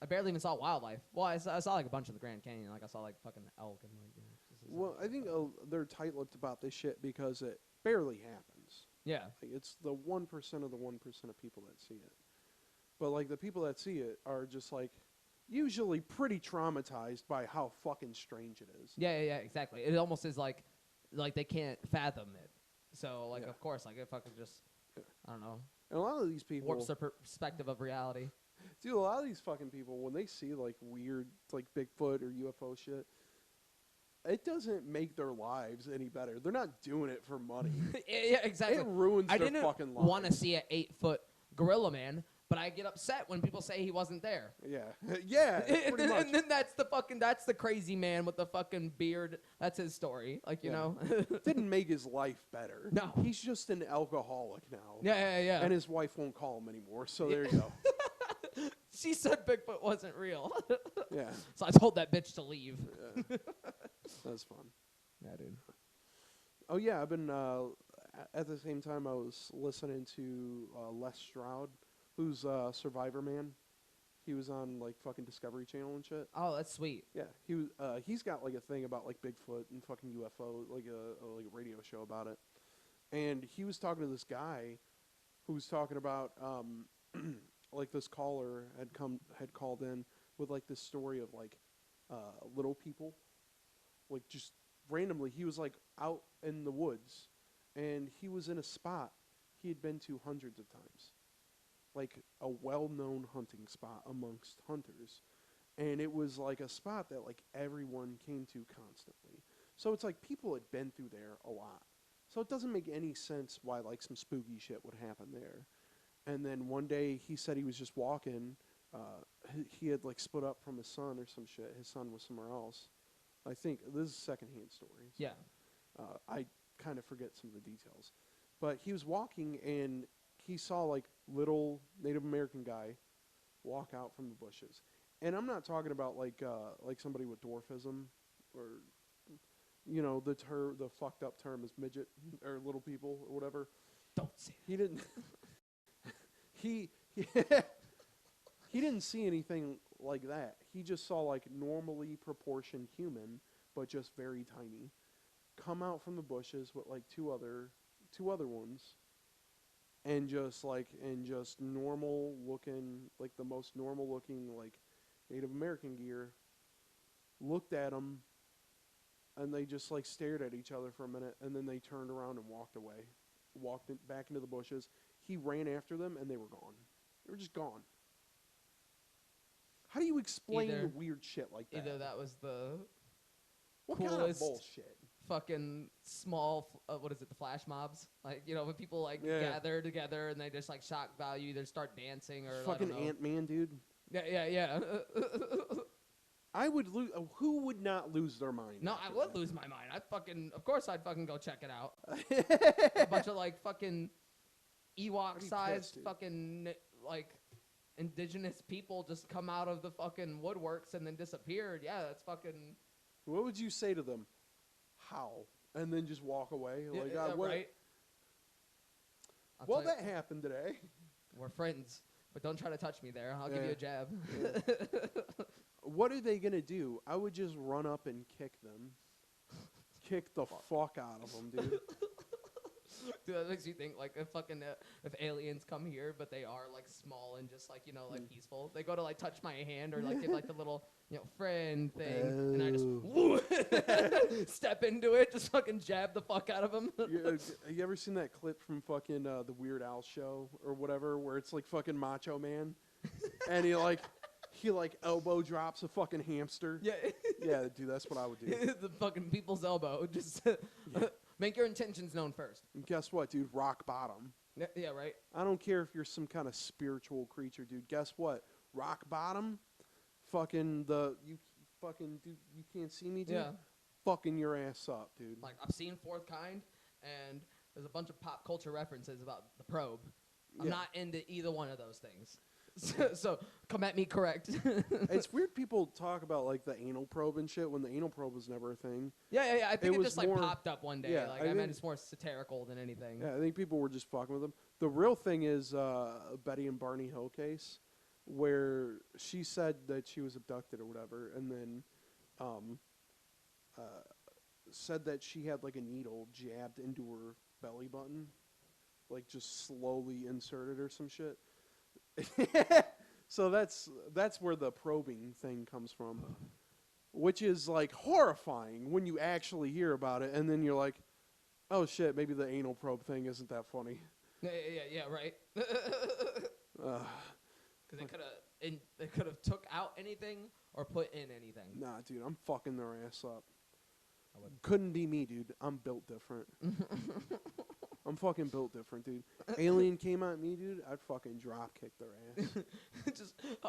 Speaker 2: barely even saw wildlife. Well, I saw like a bunch of the Grand Canyon. Like I saw like fucking elk and like. You know,
Speaker 1: well, I think they're tight-lipped about this shit because it barely happens.
Speaker 2: Yeah.
Speaker 1: Like, it's the 1% of the 1% of people that see it. But like the people that see it are just like usually pretty traumatized by how fucking strange it is.
Speaker 2: Yeah, exactly. It almost is like they can't fathom it. So like of course like it fucking just I don't know.
Speaker 1: And a lot of these people
Speaker 2: warps their perspective of reality.
Speaker 1: Dude, a lot of these fucking people when they see like weird like Bigfoot or UFO shit, it doesn't make their lives any better. They're not doing it for money.
Speaker 2: Yeah, exactly.
Speaker 1: It ruins their fucking lives.
Speaker 2: I didn't want to see an 8-foot gorilla man, but I get upset when people say he wasn't there.
Speaker 1: Yeah. Yeah, pretty much.
Speaker 2: And then that's the crazy man with the fucking beard. That's his story. Like, you know.
Speaker 1: Didn't make his life better.
Speaker 2: No.
Speaker 1: He's just an alcoholic now.
Speaker 2: Yeah.
Speaker 1: And his wife won't call him anymore, so there you go.
Speaker 2: She said Bigfoot wasn't real.
Speaker 1: Yeah.
Speaker 2: So I told that bitch to leave.
Speaker 1: Yeah. That's fun.
Speaker 2: Yeah, dude.
Speaker 1: Oh, yeah, I've been, at the same time, I was listening to Les Stroud, who's Survivor Man. He was on, like, fucking Discovery Channel and shit.
Speaker 2: Oh, that's sweet.
Speaker 1: Yeah, he's got, like, a thing about, like, Bigfoot and fucking UFO, like a radio show about it. And he was talking to this guy who was talking about, like, this caller had called in with, like, this story of, like, little people. Like, just randomly, he was, like, out in the woods, and he was in a spot he had been to hundreds of times. Like, a well-known hunting spot amongst hunters. And it was, like, a spot that, like, everyone came to constantly. So it's, like, people had been through there a lot. So it doesn't make any sense why, like, some spooky shit would happen there. And then one day, he said he was just walking. He had, like, split up from his son or some shit. His son was somewhere else. I think this is secondhand stories.
Speaker 2: Yeah.
Speaker 1: I kind of forget some of the details. But he was walking, and he saw, like, little Native American guy walk out from the bushes. And I'm not talking about, like somebody with dwarfism or, you know, the fucked up term is midget or little people or whatever.
Speaker 2: Don't say
Speaker 1: He didn't... he didn't see anything like that. He just saw, like, normally proportioned human, but just very tiny, come out from the bushes with, like, two other ones, and just normal looking, like, the most normal looking, like, Native American gear, looked at him, and they just, like, stared at each other for a minute, and then they turned around and walked away, back into the bushes. He ran after them, and they were gone. They were just gone. How do you explain weird shit like that?
Speaker 2: Either that was the
Speaker 1: what
Speaker 2: coolest
Speaker 1: kind of bullshit?
Speaker 2: Fucking small, what is it, the flash mobs? Like, you know, when people, like, gather together and they just, like, shock value, either start dancing or,
Speaker 1: fucking Ant-Man, dude.
Speaker 2: Yeah.
Speaker 1: I would lose. Who would not lose their mind?
Speaker 2: No, I would lose my mind. Of course I'd fucking go check it out. A bunch of, like, fucking Ewok-sized fucking, like, indigenous people just come out of the fucking woodworks and then disappeared. Yeah, that's fucking.
Speaker 1: What would you say to them? How? And then just walk away?
Speaker 2: Yeah,
Speaker 1: Like,
Speaker 2: yeah,
Speaker 1: what?
Speaker 2: right.
Speaker 1: Well, that happened today.
Speaker 2: We're friends, but don't try to touch me there. I'll give
Speaker 1: Yeah.
Speaker 2: you a jab.
Speaker 1: Yeah. What are they gonna do? I would just run up and kick them. Kick the fuck out of them, dude.
Speaker 2: Dude, that makes you think like if fucking if aliens come here, but they are like small and just like like peaceful. They go to like touch my hand or like give like the little friend thing, and I just step into it, just fucking jab the fuck out of them.
Speaker 1: You ever seen that clip from fucking the Weird Al show or whatever, where it's like fucking Macho Man, and he elbow drops a fucking hamster?
Speaker 2: Yeah,
Speaker 1: yeah, dude, that's what I would do.
Speaker 2: The fucking people's elbow. Just make your intentions known first.
Speaker 1: And guess what, dude? Rock bottom.
Speaker 2: Yeah, right.
Speaker 1: I don't care if you're some kind of spiritual creature, dude. Guess what? Rock bottom. Fucking you can't see me, dude.
Speaker 2: Yeah.
Speaker 1: Fucking your ass up, dude.
Speaker 2: Like I've seen Fourth Kind, and there's a bunch of pop culture references about the probe. I'm not into either one of those things. So come at me correct.
Speaker 1: It's weird people talk about like the anal probe and shit when the anal probe was never a thing.
Speaker 2: Yeah. I think it
Speaker 1: was
Speaker 2: just like
Speaker 1: more,
Speaker 2: popped up one day.
Speaker 1: yeah,
Speaker 2: Like I meant it's more satirical than anything.
Speaker 1: Yeah, I think people were just fucking with them. The real thing is Betty and Barney Hill case, where she said that she was abducted or whatever, and then said that she had like a needle jabbed into her belly button, like just slowly inserted or some shit. So that's where the probing thing comes from, which is like horrifying when you actually hear about it, and then you're like, oh shit, maybe the anal probe thing isn't that funny.
Speaker 2: Yeah, right. Because they could have took out anything or put in anything.
Speaker 1: Nah, dude, I'm fucking their ass up. Couldn't be me, dude. I'm built different. I'm fucking built different, dude. Alien came at me, dude. I'd fucking drop kick their ass.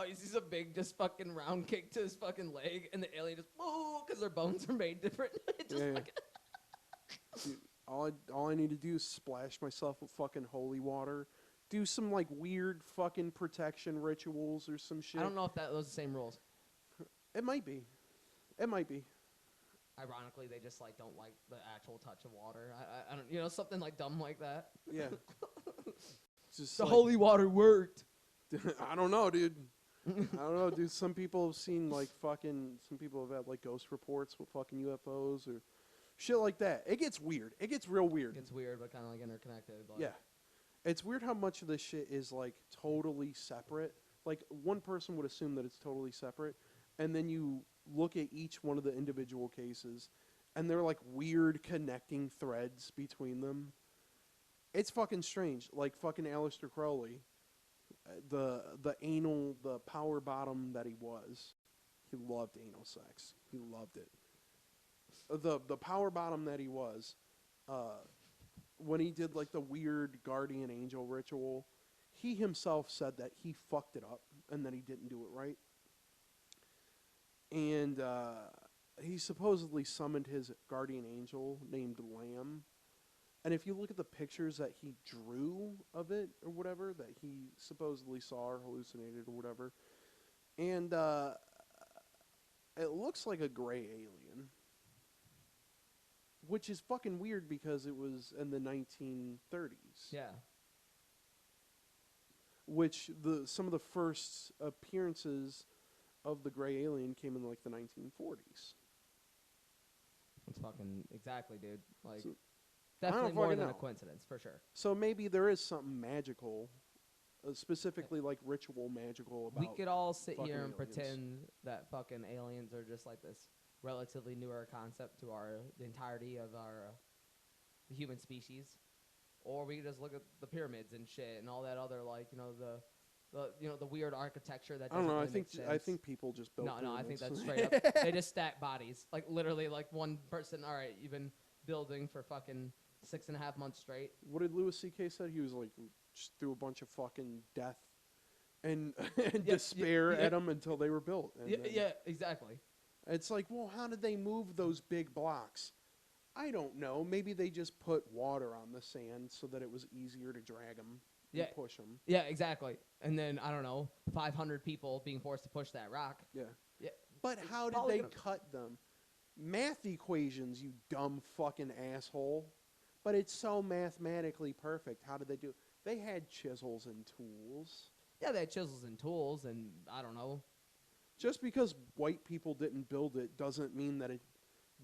Speaker 2: He sees a big, just fucking round kick to his fucking leg, and the alien just because their bones are made different.
Speaker 1: Dude, all I need to do is splash myself with fucking holy water, do some like weird fucking protection rituals or some shit.
Speaker 2: I don't know if those are the same rules.
Speaker 1: It might be. It might be.
Speaker 2: Ironically, they just like don't like the actual touch of water. I don't, something like dumb like that.
Speaker 1: Yeah. Just
Speaker 2: the holy water worked.
Speaker 1: I don't know, dude. I don't know, dude. Some people have seen like fucking. Some people have had like ghost reports with fucking UFOs or shit like that. It gets weird. It gets real weird.
Speaker 2: It gets weird, but kind of like interconnected. But
Speaker 1: yeah. It's weird how much of this shit is like totally separate. Like one person would assume that it's totally separate, and then you look at each one of the individual cases, and they're like weird connecting threads between them. It's fucking strange. Like fucking Aleister Crowley, the power bottom that he was, he loved anal sex. He loved it. The power bottom that he was, when he did like the weird guardian angel ritual, he himself said that he fucked it up and that he didn't do it right. And he supposedly summoned his guardian angel named Lamb. And if you look at the pictures that he drew of it or whatever, that he supposedly saw or hallucinated or whatever, and it looks like a gray alien. Which is fucking weird because it was in the 1930s.
Speaker 2: Yeah.
Speaker 1: Which some of the first appearances of the gray alien came in like the 1940s.
Speaker 2: It's fucking exactly, dude. Like
Speaker 1: So,
Speaker 2: definitely more than
Speaker 1: know.
Speaker 2: a coincidence, for sure.
Speaker 1: So maybe there is something magical, specifically like ritual magical about.
Speaker 2: We could all sit
Speaker 1: fucking
Speaker 2: here and
Speaker 1: aliens.
Speaker 2: pretend that fucking aliens are just like this relatively newer concept to the entirety of the human species, or we could just look at the pyramids and shit and all that other the weird architecture that
Speaker 1: I don't know.
Speaker 2: doesn't really make
Speaker 1: I
Speaker 2: sense.
Speaker 1: think people just built.
Speaker 2: No, I think
Speaker 1: pyramids.
Speaker 2: that's straight up. They just stack bodies, like literally, like one person. All right, you've been building for fucking 6.5 months straight.
Speaker 1: What did Louis C.K. said? He was like just threw a bunch of fucking death and despair at them until they were built. And
Speaker 2: Yeah, exactly.
Speaker 1: It's like, well, how did they move those big blocks? I don't know. Maybe they just put water on the sand so that it was easier to drag them and push them.
Speaker 2: Yeah, exactly. And then, I don't know, 500 people being forced to push that rock.
Speaker 1: Yeah.
Speaker 2: Yeah.
Speaker 1: But how did they cut them? Math equations, you dumb fucking asshole. But it's so mathematically perfect. How did they do it? They had chisels and tools.
Speaker 2: Yeah, they had chisels and tools, and I don't know.
Speaker 1: Just because white people didn't build it doesn't mean that it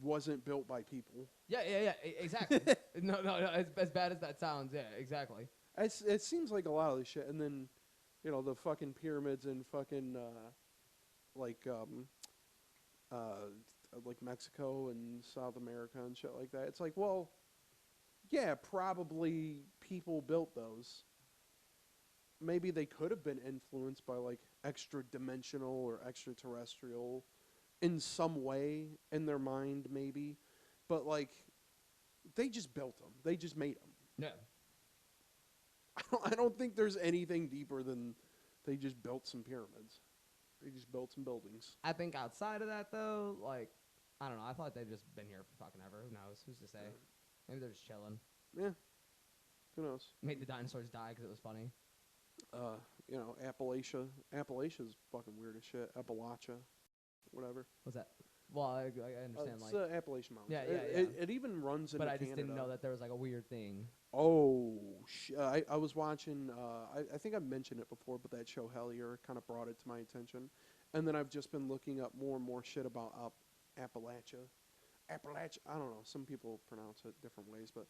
Speaker 1: wasn't built by people.
Speaker 2: Yeah, exactly. no, as bad as that sounds, yeah, exactly.
Speaker 1: It seems like a lot of this shit. And then, the fucking pyramids and fucking, like Mexico and South America and shit like that. It's like, well, yeah, probably people built those. Maybe they could have been influenced by, like, extra-dimensional or extraterrestrial in some way in their mind, maybe. But, like, they just built them. They just made them.
Speaker 2: Yeah.
Speaker 1: I don't think there's anything deeper than they just built some pyramids. They just built some buildings.
Speaker 2: I think outside of that, though, like, I don't know. I thought they'd just been here for fucking ever. Who knows? Who's to say? Maybe they're just chilling.
Speaker 1: Yeah. Who knows?
Speaker 2: Made the dinosaurs die because it was funny.
Speaker 1: Appalachia. Appalachia's fucking weird as shit. Appalachia. Whatever.
Speaker 2: What's that? Well, I understand,
Speaker 1: it's
Speaker 2: like...
Speaker 1: the Appalachian Mountains.
Speaker 2: Yeah.
Speaker 1: It even runs into
Speaker 2: But I
Speaker 1: Canada.
Speaker 2: just didn't know that there was, like, a weird thing.
Speaker 1: Oh, I was watching, I think I mentioned it before, but that show Hellier kind of brought it to my attention. And then I've just been looking up more and more shit about Appalachia. Appalachia, I don't know, some people pronounce it different ways, but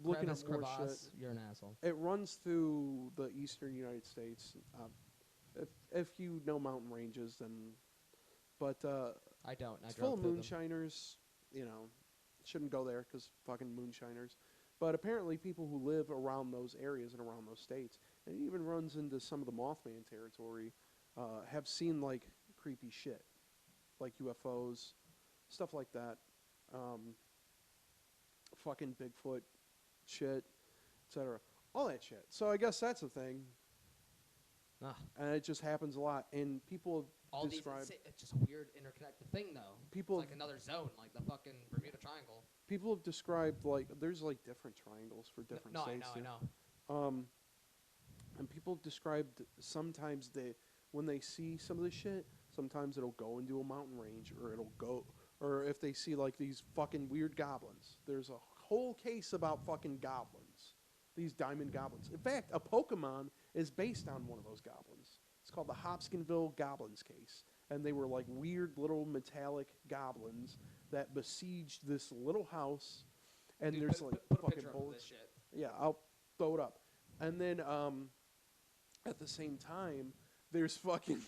Speaker 1: looking up more shit.
Speaker 2: You're an asshole.
Speaker 1: It runs through the eastern United States. If you know mountain ranges, then... But
Speaker 2: I don't.
Speaker 1: It's full of moonshiners, shouldn't go there because fucking moonshiners. But apparently people who live around those areas and around those states, and it even runs into some of the Mothman territory, have seen, like, creepy shit. Like UFOs, stuff like that. Fucking Bigfoot shit, etc. All that shit. So I guess that's a thing. And it just happens a lot. And people have described...
Speaker 2: It's just a weird interconnected thing, though. It's like another zone, like the fucking Bermuda Triangle.
Speaker 1: People have described, like, there's, like, different triangles for different states.
Speaker 2: I know.
Speaker 1: And people have described sometimes when they see some of this shit, sometimes it'll go into a mountain range, or if they see, like, these fucking weird goblins. There's a whole case about fucking goblins. These diamond goblins. In fact, a Pokemon is based on one of those goblins. It's called the Hopkinsville Goblins case. And they were like weird little metallic goblins that besieged this little house. And
Speaker 2: Dude,
Speaker 1: there's
Speaker 2: put
Speaker 1: fucking
Speaker 2: a picture up of
Speaker 1: bullets.
Speaker 2: this shit.
Speaker 1: Yeah, I'll throw it up. And then at the same time, there's fucking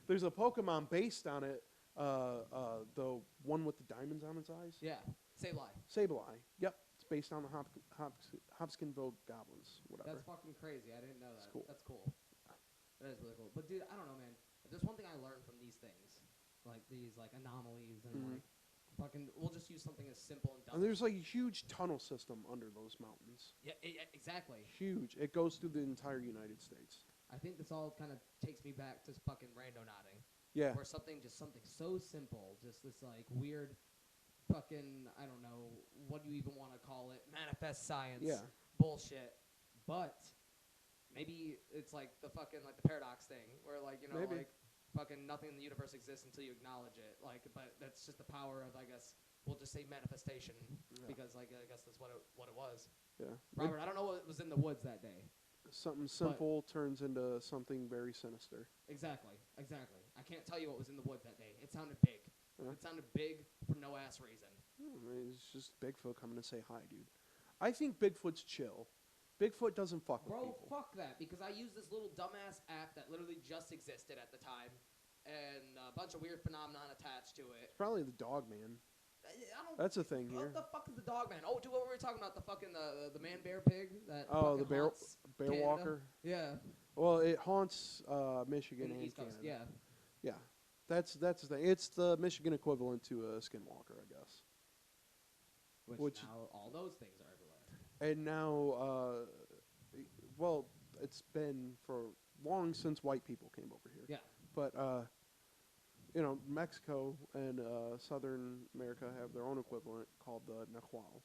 Speaker 1: there's a Pokemon based on it. The one with the diamonds on its eyes.
Speaker 2: Yeah, Sableye.
Speaker 1: Sableye. Yep. Based on the Hopkinsville goblins, whatever.
Speaker 2: That's fucking crazy. I didn't know that.
Speaker 1: That's cool.
Speaker 2: That's cool. That is really cool. But dude, I don't know, man. If there's one thing I learned from these things, like these like anomalies and like fucking, we'll just use something as simple and dumb.
Speaker 1: And there's like a huge tunnel system under those mountains.
Speaker 2: Yeah, exactly.
Speaker 1: Huge. It goes through the entire United States.
Speaker 2: I think this all kind of takes me back to fucking rando nodding.
Speaker 1: Yeah.
Speaker 2: Where something so simple, just this like weird fucking, I don't know, what do you even want to call it, manifest science bullshit. But maybe it's like the fucking, like the paradox thing, where like,
Speaker 1: maybe.
Speaker 2: like fucking nothing in the universe exists until you acknowledge it. Like, but that's just the power of, I guess, we'll just say manifestation, because like, I guess that's what it was.
Speaker 1: Yeah.
Speaker 2: Robert, I don't know what was in the woods that day.
Speaker 1: Something simple turns into something very sinister.
Speaker 2: Exactly. I can't tell you what was in the woods that day. It sounded big. It sounded big for no ass reason.
Speaker 1: I mean, it's just Bigfoot coming to say hi, dude. I think Bigfoot's chill. Bigfoot doesn't fuck with people.
Speaker 2: Bro, fuck that, because I used this little dumbass app that literally just existed at the time, and a bunch of weird phenomenon attached to it.
Speaker 1: It's probably the dog man. That's a thing here.
Speaker 2: What the fuck is the dog man? Oh, dude, what were we talking about? The fucking the man bear pig that
Speaker 1: the bear
Speaker 2: Canada?
Speaker 1: walker.
Speaker 2: Yeah.
Speaker 1: Well, it haunts Michigan and
Speaker 2: East Coast,
Speaker 1: Canada.
Speaker 2: Yeah.
Speaker 1: Yeah. That's the thing. It's the Michigan equivalent to a skinwalker, I guess.
Speaker 2: Which now all those things are everywhere.
Speaker 1: And now, well, it's been for long since white people came over here.
Speaker 2: Yeah.
Speaker 1: But, Mexico and Southern America have their own equivalent called the Nahual,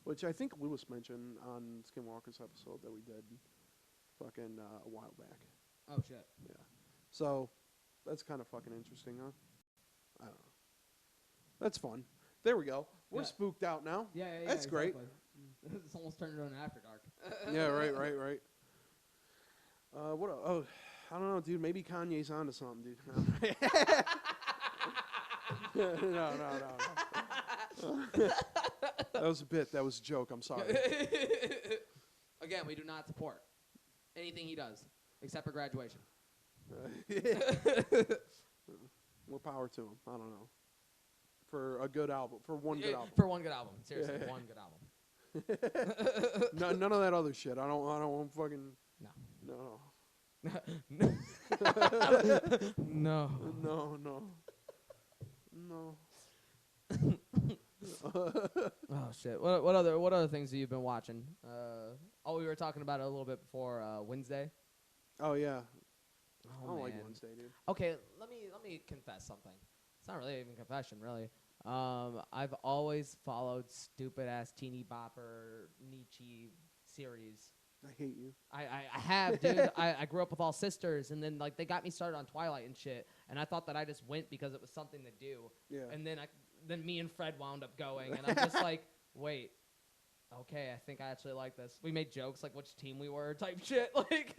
Speaker 1: which I think Lewis mentioned on Skinwalker's episode that we did. fucking a while back.
Speaker 2: Oh shit.
Speaker 1: Yeah. So that's kind of fucking interesting, huh? I don't know. That's fun. There we go. We're
Speaker 2: Yeah.
Speaker 1: spooked out now.
Speaker 2: Yeah,
Speaker 1: That's great.
Speaker 2: It's almost turned into an after dark.
Speaker 1: Yeah, right. What? Oh, I don't know, dude. Maybe Kanye's onto something, dude. No. That was a bit. That was a joke. I'm sorry.
Speaker 2: Again, we do not support anything he does except for graduation.
Speaker 1: More power to him. I don't know. For a good album. For one good album.
Speaker 2: For one good album. Seriously,
Speaker 1: Yeah.
Speaker 2: one good album.
Speaker 1: No, none of that other shit. I don't want fucking.
Speaker 2: No.
Speaker 1: No.
Speaker 2: No.
Speaker 1: No.
Speaker 2: Oh shit! What other things have you been watching? We were talking about it a little bit before Wednesday.
Speaker 1: Oh yeah.
Speaker 2: Oh,
Speaker 1: I don't like
Speaker 2: man.
Speaker 1: Wednesday, dude.
Speaker 2: Okay, let me confess something. It's not really even confession, really. I've always followed stupid ass teeny bopper Nietzsche series.
Speaker 1: I hate you.
Speaker 2: I have, dude. I grew up with all sisters, and then like they got me started on Twilight and shit, and I thought that I just went because it was something to do.
Speaker 1: Yeah.
Speaker 2: And then me and Fred wound up going, and I'm just like, wait, okay, I think I actually like this. We made jokes like which team we were, type shit. Like,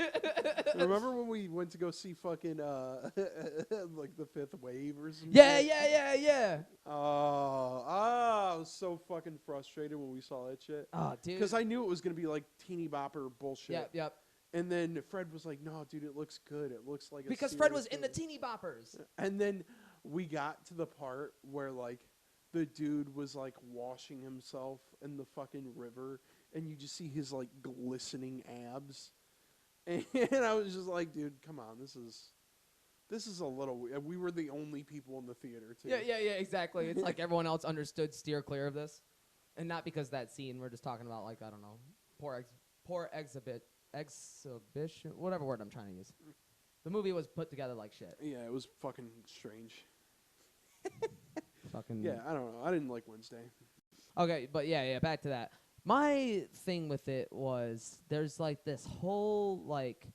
Speaker 1: remember when we went to go see fucking like the Fifth Wave or something?
Speaker 2: Yeah.
Speaker 1: I was so fucking frustrated when we saw that shit.
Speaker 2: Oh, dude.
Speaker 1: Because I knew it was gonna be like teeny bopper bullshit.
Speaker 2: Yep.
Speaker 1: And then Fred was like, "No, dude, it looks good. It looks like a
Speaker 2: Because Fred was
Speaker 1: serious
Speaker 2: in the
Speaker 1: movie."
Speaker 2: teeny boppers.
Speaker 1: And then we got to the part where like the dude was like washing himself in the fucking river, and you just see his like glistening abs, and I was just like, dude, come on, this is a little weird. We were the only people in the theater too.
Speaker 2: Yeah, exactly. It's like everyone else understood steer clear of this, and not because that scene. We're just talking about like I don't know, poor exhibition, whatever word I'm trying to use. The movie was put together like shit.
Speaker 1: Yeah, it was fucking strange.
Speaker 2: Fucking
Speaker 1: Yeah, I don't know. I didn't like Wednesday.
Speaker 2: Okay, but yeah, back to that. My thing with it was there's like this whole like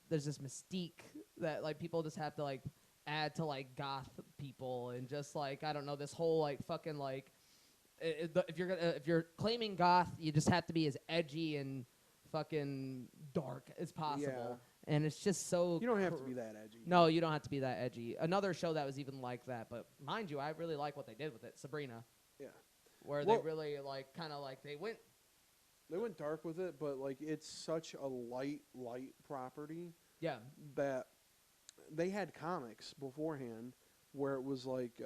Speaker 2: there's this mystique that like people just have to like add to like goth people and just like I don't know this whole like fucking like if you're claiming goth you just have to be as edgy and fucking dark as possible.
Speaker 1: Yeah.
Speaker 2: And it's just so...
Speaker 1: You don't have to be that edgy.
Speaker 2: No, you don't have to be that edgy. Another show that was even like that, but mind you, I really like what they did with it, Sabrina.
Speaker 1: Yeah.
Speaker 2: Where they really, like, kind of like, they went
Speaker 1: dark with it, but, like, it's such a light property.
Speaker 2: Yeah.
Speaker 1: That they had comics beforehand where it was, like,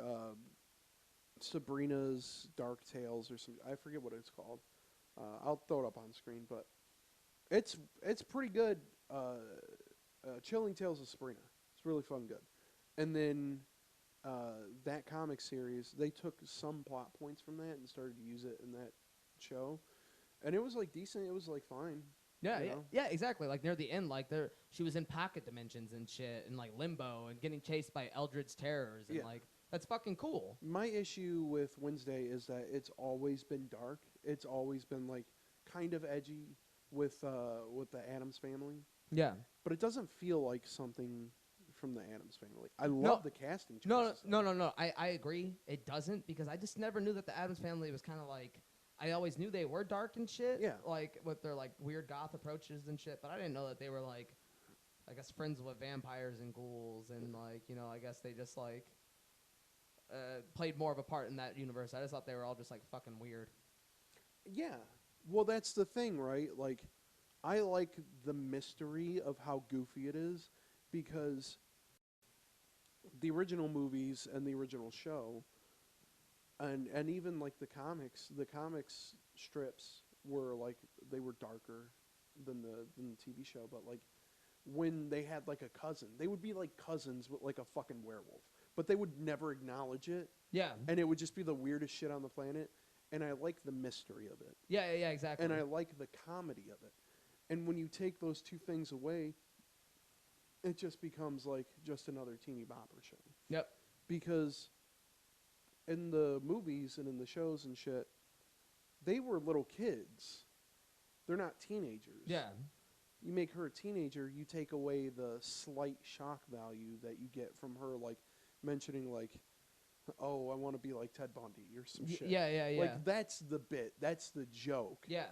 Speaker 1: Sabrina's Dark Tales or something. I forget what it's called. I'll throw it up on screen, but it's pretty good. Chilling Tales of Sabrina. It's really fun, good. And then that comic series, they took some plot points from that and started to use it in that show, and it was like decent. It was like fine.
Speaker 2: Yeah, exactly. Like near the end, like she was in pocket dimensions and shit, and like limbo, and getting chased by Eldritch terrors, and like that's fucking cool.
Speaker 1: My issue with Wednesday is that it's always been dark. It's always been like kind of edgy with the Addams Family.
Speaker 2: Yeah.
Speaker 1: But it doesn't feel like something from the Addams Family. I love the casting choices.
Speaker 2: No. I agree. It doesn't, because I just never knew that the Addams Family was kind of like... I always knew they were dark and shit.
Speaker 1: Yeah.
Speaker 2: Like, with their, like, weird goth approaches and shit. But I didn't know that they were, like, I guess friends with vampires and ghouls. And, like, you know, I guess they just, like, played more of a part in that universe. I just thought they were all just, like, fucking weird.
Speaker 1: Yeah. Well, that's the thing, right? Like... I like the mystery of how goofy it is, because the original movies and the original show, and even like the comics strips were like, they were darker than the TV show, but like when they had like a cousin, they would be like cousins with like a fucking werewolf, but they would never acknowledge it.
Speaker 2: Yeah.
Speaker 1: And it would just be the weirdest shit on the planet, and I like the mystery of it.
Speaker 2: Yeah, exactly.
Speaker 1: And I like the comedy of it. And when you take those two things away, it just becomes like just another teeny bopper show.
Speaker 2: Yep.
Speaker 1: Because in the movies and in the shows and shit, they were little kids. They're not teenagers.
Speaker 2: Yeah.
Speaker 1: you make her a teenager, you take away the slight shock value that you get from her, like mentioning like, oh, I want to be like Ted Bundy or some shit.
Speaker 2: Yeah.
Speaker 1: Like that's the bit, that's the joke.
Speaker 2: Yeah.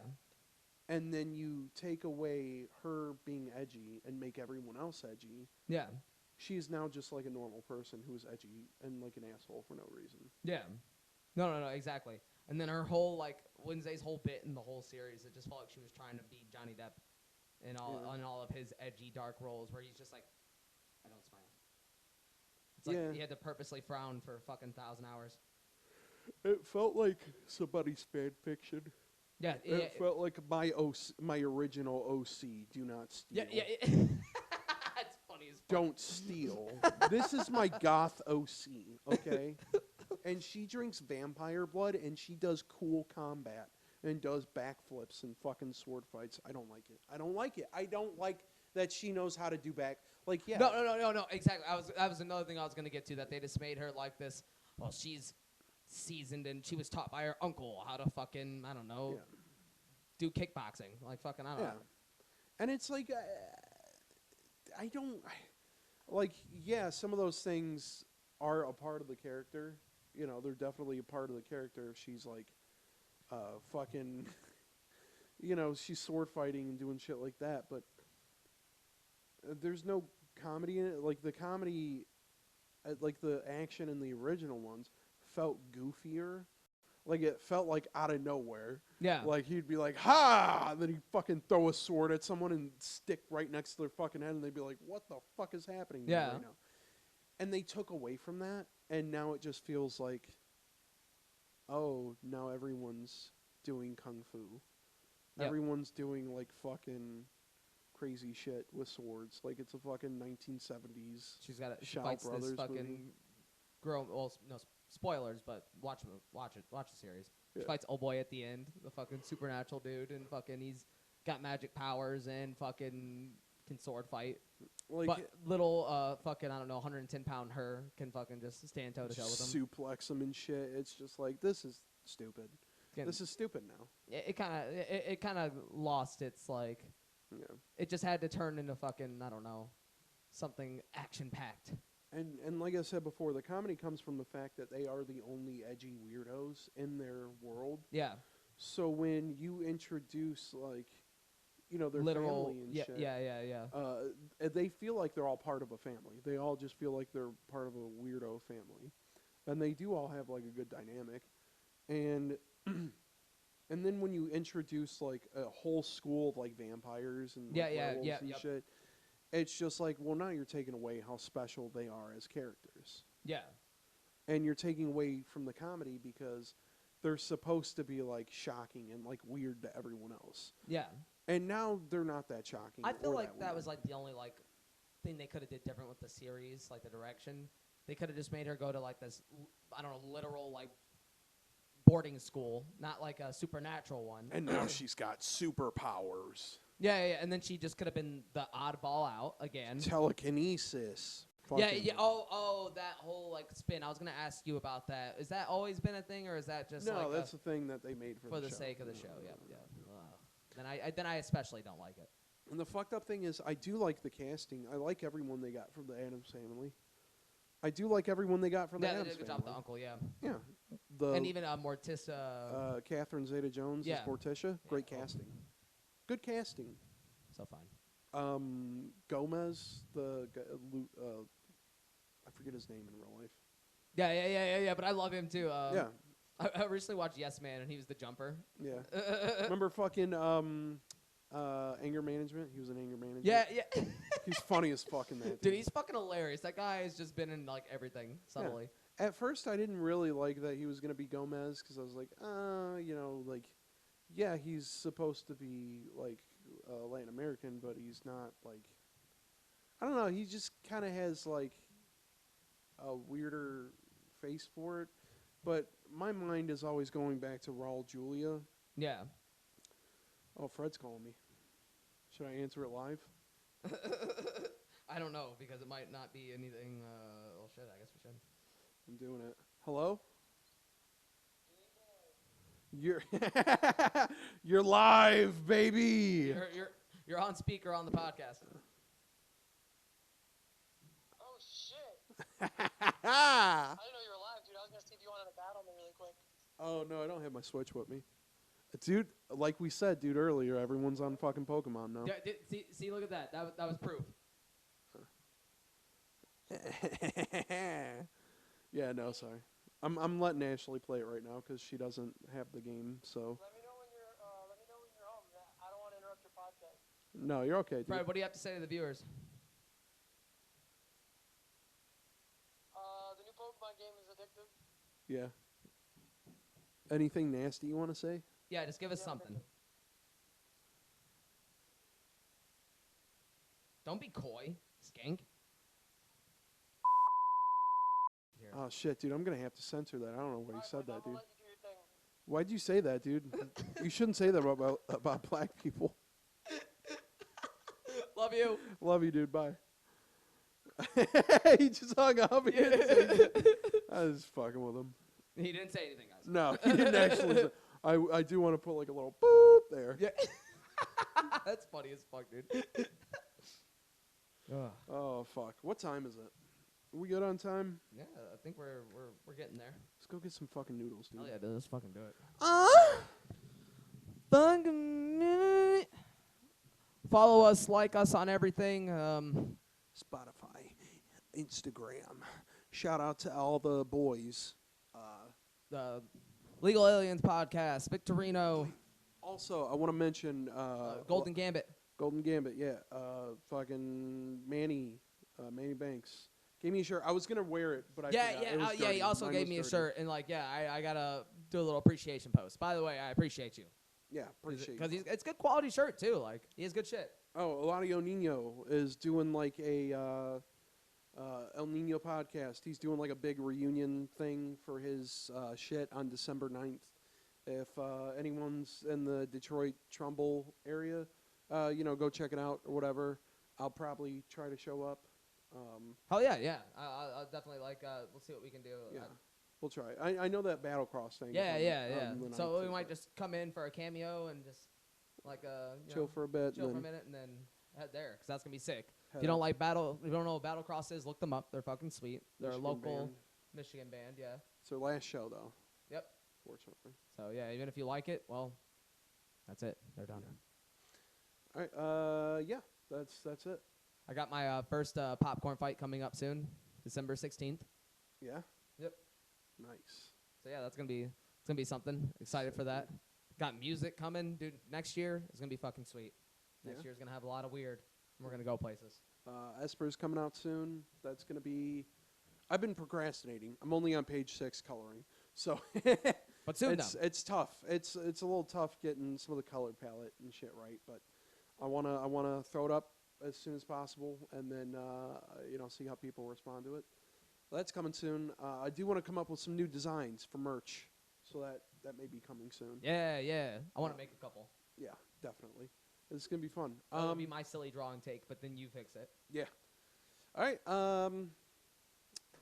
Speaker 1: And then you take away her being edgy and make everyone else edgy.
Speaker 2: Yeah.
Speaker 1: She is now just like a normal person who is edgy and like an asshole for no reason.
Speaker 2: Yeah. No, exactly. And then her whole, like, Wednesday's whole bit in the whole series, it just felt like she was trying to be Johnny Depp in all of his edgy, dark roles where he's just like, I don't smile. It's like he had to purposely frown for fucking 1,000 hours.
Speaker 1: It felt like somebody's fan fiction.
Speaker 2: Yeah.
Speaker 1: It felt like my original OC, do not steal.
Speaker 2: Yeah. It's funny as fuck.
Speaker 1: Don't steal. This is my goth OC, okay? And she drinks vampire blood, and she does cool combat and does backflips and fucking sword fights. I don't like it. I don't like that she knows how to do back. Like, yeah.
Speaker 2: No. Exactly. That was another thing I was gonna get to. That they just made her like this. Well, she's seasoned and she was taught by her uncle how to fucking do kickboxing. Like fucking I don't know.
Speaker 1: And it's like some of those things are a part of the character. You know, they're definitely a part of the character. She's like fucking she's sword fighting and doing shit like that, but there's no comedy in it. Like the comedy like the action in the original ones felt goofier. Like it felt like out of nowhere.
Speaker 2: Yeah.
Speaker 1: Like he'd be like, ha! And then he'd fucking throw a sword at someone and stick right next to their fucking head, and they'd be like, what the fuck is happening right now? And they took away from that, and now it just feels like, oh, now everyone's doing kung fu.
Speaker 2: Yep.
Speaker 1: Everyone's doing like fucking crazy shit with swords. Like it's a fucking 1970s.
Speaker 2: She fights
Speaker 1: Brothers
Speaker 2: this fucking
Speaker 1: movie.
Speaker 2: girl. Well, no spoilers, but watch the series.
Speaker 1: Yeah.
Speaker 2: She fights old boy at the end, the fucking supernatural dude, and fucking he's got magic powers and fucking can sword fight.
Speaker 1: Like
Speaker 2: but little fucking 110-pound her can fucking just stand toe to toe with him.
Speaker 1: Suplex him and shit. It's just like, this is stupid. This is stupid now.
Speaker 2: It kind of lost its like.
Speaker 1: Yeah.
Speaker 2: It just had to turn into fucking something action packed.
Speaker 1: And like I said before, the comedy comes from the fact that they are the only edgy weirdos in their world.
Speaker 2: Yeah.
Speaker 1: So when you introduce like, their
Speaker 2: literal
Speaker 1: family and shit.
Speaker 2: Yeah.
Speaker 1: They feel like they're all part of a family. They all just feel like they're part of a weirdo family, and they do all have like a good dynamic, and and then when you introduce like a whole school of like vampires and werewolves and shit. It's just like, well, now you're taking away how special they are as characters.
Speaker 2: Yeah.
Speaker 1: And you're taking away from the comedy because they're supposed to be, like, shocking and, like, weird to everyone else.
Speaker 2: Yeah.
Speaker 1: And now they're not that shocking.
Speaker 2: I feel like that was, like, the only, like, thing they could have did different with the series, like, the direction. They could have just made her go to, like, this, literal, like, boarding school, not, like, a supernatural one.
Speaker 1: And now she's got superpowers.
Speaker 2: Yeah, and then she just could have been the oddball out again.
Speaker 1: Telekinesis.
Speaker 2: Yeah. Oh, that whole like spin. I was gonna ask you about that. Is that always been a thing, or is that just
Speaker 1: no? That's the thing that they made for the show.
Speaker 2: sake of the show. Yeah. Then I especially don't like it.
Speaker 1: And the fucked up thing is, I do like the casting. I like everyone they got from the Addams Family. I do like everyone they got from the Addams
Speaker 2: Family. Yeah, they did a good job with the uncle. Yeah.
Speaker 1: Yeah.
Speaker 2: And even Morticia.
Speaker 1: Catherine Zeta-Jones is Morticia. Great casting. Good casting.
Speaker 2: So fine.
Speaker 1: Gomez, I forget his name in real life.
Speaker 2: Yeah, but I love him too.
Speaker 1: Yeah.
Speaker 2: I recently watched Yes Man, and he was the jumper.
Speaker 1: Yeah. Remember fucking Anger Management? He was in Anger Management.
Speaker 2: Yeah.
Speaker 1: He's funny as fuck in that.
Speaker 2: Dude, he's fucking hilarious. That guy has just been in like everything subtly.
Speaker 1: Yeah. At first, I didn't really like that he was gonna be Gomez because I was like, yeah, he's supposed to be like Latin American, but he's not like. I don't know. He just kind of has like a weirder face for it, but my mind is always going back to Raul Julia.
Speaker 2: Yeah.
Speaker 1: Oh, Fred's calling me. Should I answer it live?
Speaker 2: I don't know because it might not be anything. Well, shit. I guess we should.
Speaker 1: I'm doing it. Hello. You're live, baby.
Speaker 2: You're on speaker on the podcast.
Speaker 3: Oh, shit. I didn't know you were alive, dude. I was going to see if you wanted to battle me really quick.
Speaker 1: Oh, no, I don't have my Switch with me. Dude, like we said, dude, earlier, everyone's on fucking Pokemon now.
Speaker 2: Yeah, see, look at that. That was proof.
Speaker 1: Yeah, no, sorry. I'm letting Ashley play it right now because she doesn't have the game, so.
Speaker 3: Let me know when you're home. I don't want to interrupt your podcast.
Speaker 1: No, you're okay, dude.
Speaker 2: Fred, what do you have to say to the viewers?
Speaker 3: The new Pokemon game is addictive.
Speaker 1: Yeah. Anything nasty you want to say?
Speaker 2: Yeah, just give us something. Don't be coy, skank. Here.
Speaker 1: Oh, shit, dude, I'm going to have to censor that. I don't know why you said that, dude.
Speaker 3: I'll let you do your thing.
Speaker 1: Why'd you say that, dude? You shouldn't say that about black people.
Speaker 2: Love you.
Speaker 1: Love you, dude. Bye. He just hung up. He didn't say anything. I was fucking with him.
Speaker 2: He didn't say anything, guys.
Speaker 1: No, he didn't actually say. I do want to put like a little boop there.
Speaker 2: Yeah. That's funny as fuck, dude.
Speaker 1: Oh, fuck. What time is it? Are we good on time?
Speaker 2: Yeah, I think we're getting there.
Speaker 1: Let's go get some fucking noodles, dude.
Speaker 2: Hell yeah, dude, let's fucking do it. Follow us, like us on everything.
Speaker 1: Spotify, Instagram. Shout out to all the boys.
Speaker 2: The Legal Aliens podcast, Victorino,
Speaker 1: Also, I want to mention
Speaker 2: Golden Gambit.
Speaker 1: Golden Gambit, yeah. Fucking Manny Banks gave me a shirt. I was gonna wear it, but I forgot. It was
Speaker 2: Yeah. He
Speaker 1: dirty.
Speaker 2: also
Speaker 1: Mine
Speaker 2: gave
Speaker 1: was
Speaker 2: me a
Speaker 1: dirty.
Speaker 2: shirt, and like, yeah, I gotta do a little appreciation post. By the way, I appreciate you.
Speaker 1: Yeah, appreciate it.
Speaker 2: Because it's good quality shirt too. Like, he has good shit.
Speaker 1: Oh, Eladio Nino is doing like a El Nino podcast. He's doing like a big reunion thing for his shit on December 9th. If anyone's in the Detroit Trumbull area, go check it out or whatever. I'll probably try to show up.
Speaker 2: Hell yeah. I'll definitely we'll see what we can do.
Speaker 1: Yeah, we'll try. I know that Battlecross thing.
Speaker 2: Yeah.
Speaker 1: on the
Speaker 2: So
Speaker 1: 9th,
Speaker 2: we might just come in for a cameo and just
Speaker 1: chill for a bit.
Speaker 2: chill
Speaker 1: and
Speaker 2: for a
Speaker 1: then
Speaker 2: minute and then head there, because that's gonna be sick. If
Speaker 1: head
Speaker 2: you don't
Speaker 1: out.
Speaker 2: like if you don't know what Battlecross is, look them up. They're fucking sweet. They're
Speaker 1: Michigan
Speaker 2: a local
Speaker 1: band.
Speaker 2: Michigan band, yeah.
Speaker 1: It's their last show though.
Speaker 2: Yep.
Speaker 1: Fortunately.
Speaker 2: So yeah, even if you like it, well, that's it. They're done.
Speaker 1: All right. Yeah. That's it.
Speaker 2: I got my first popcorn fight coming up soon, December 16th.
Speaker 1: Yeah.
Speaker 2: Yep.
Speaker 1: Nice.
Speaker 2: So yeah, it's gonna be something. Excited for that. Got music coming, dude. Next year is gonna be fucking sweet. Next
Speaker 1: Yeah.
Speaker 2: year's gonna have a lot of weird, and we're gonna go places.
Speaker 1: Esper's coming out soon. That's gonna be. I've been procrastinating. I'm only on page 6 coloring, so
Speaker 2: But soon
Speaker 1: it's tough. It's a little tough getting some of the color palette and shit right, but I wanna throw it up as soon as possible, and then see how people respond to it. That's coming soon. I do want to come up with some new designs for merch, so that may be coming soon.
Speaker 2: Yeah. I want to make a couple.
Speaker 1: Yeah, definitely. It's gonna be fun.
Speaker 2: That'll be my silly drawing take, but then you fix it.
Speaker 1: Yeah. All right.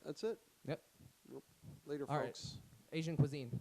Speaker 1: That's it.
Speaker 2: Yep.
Speaker 1: Later,
Speaker 2: All right.
Speaker 1: folks.
Speaker 2: Asian cuisine.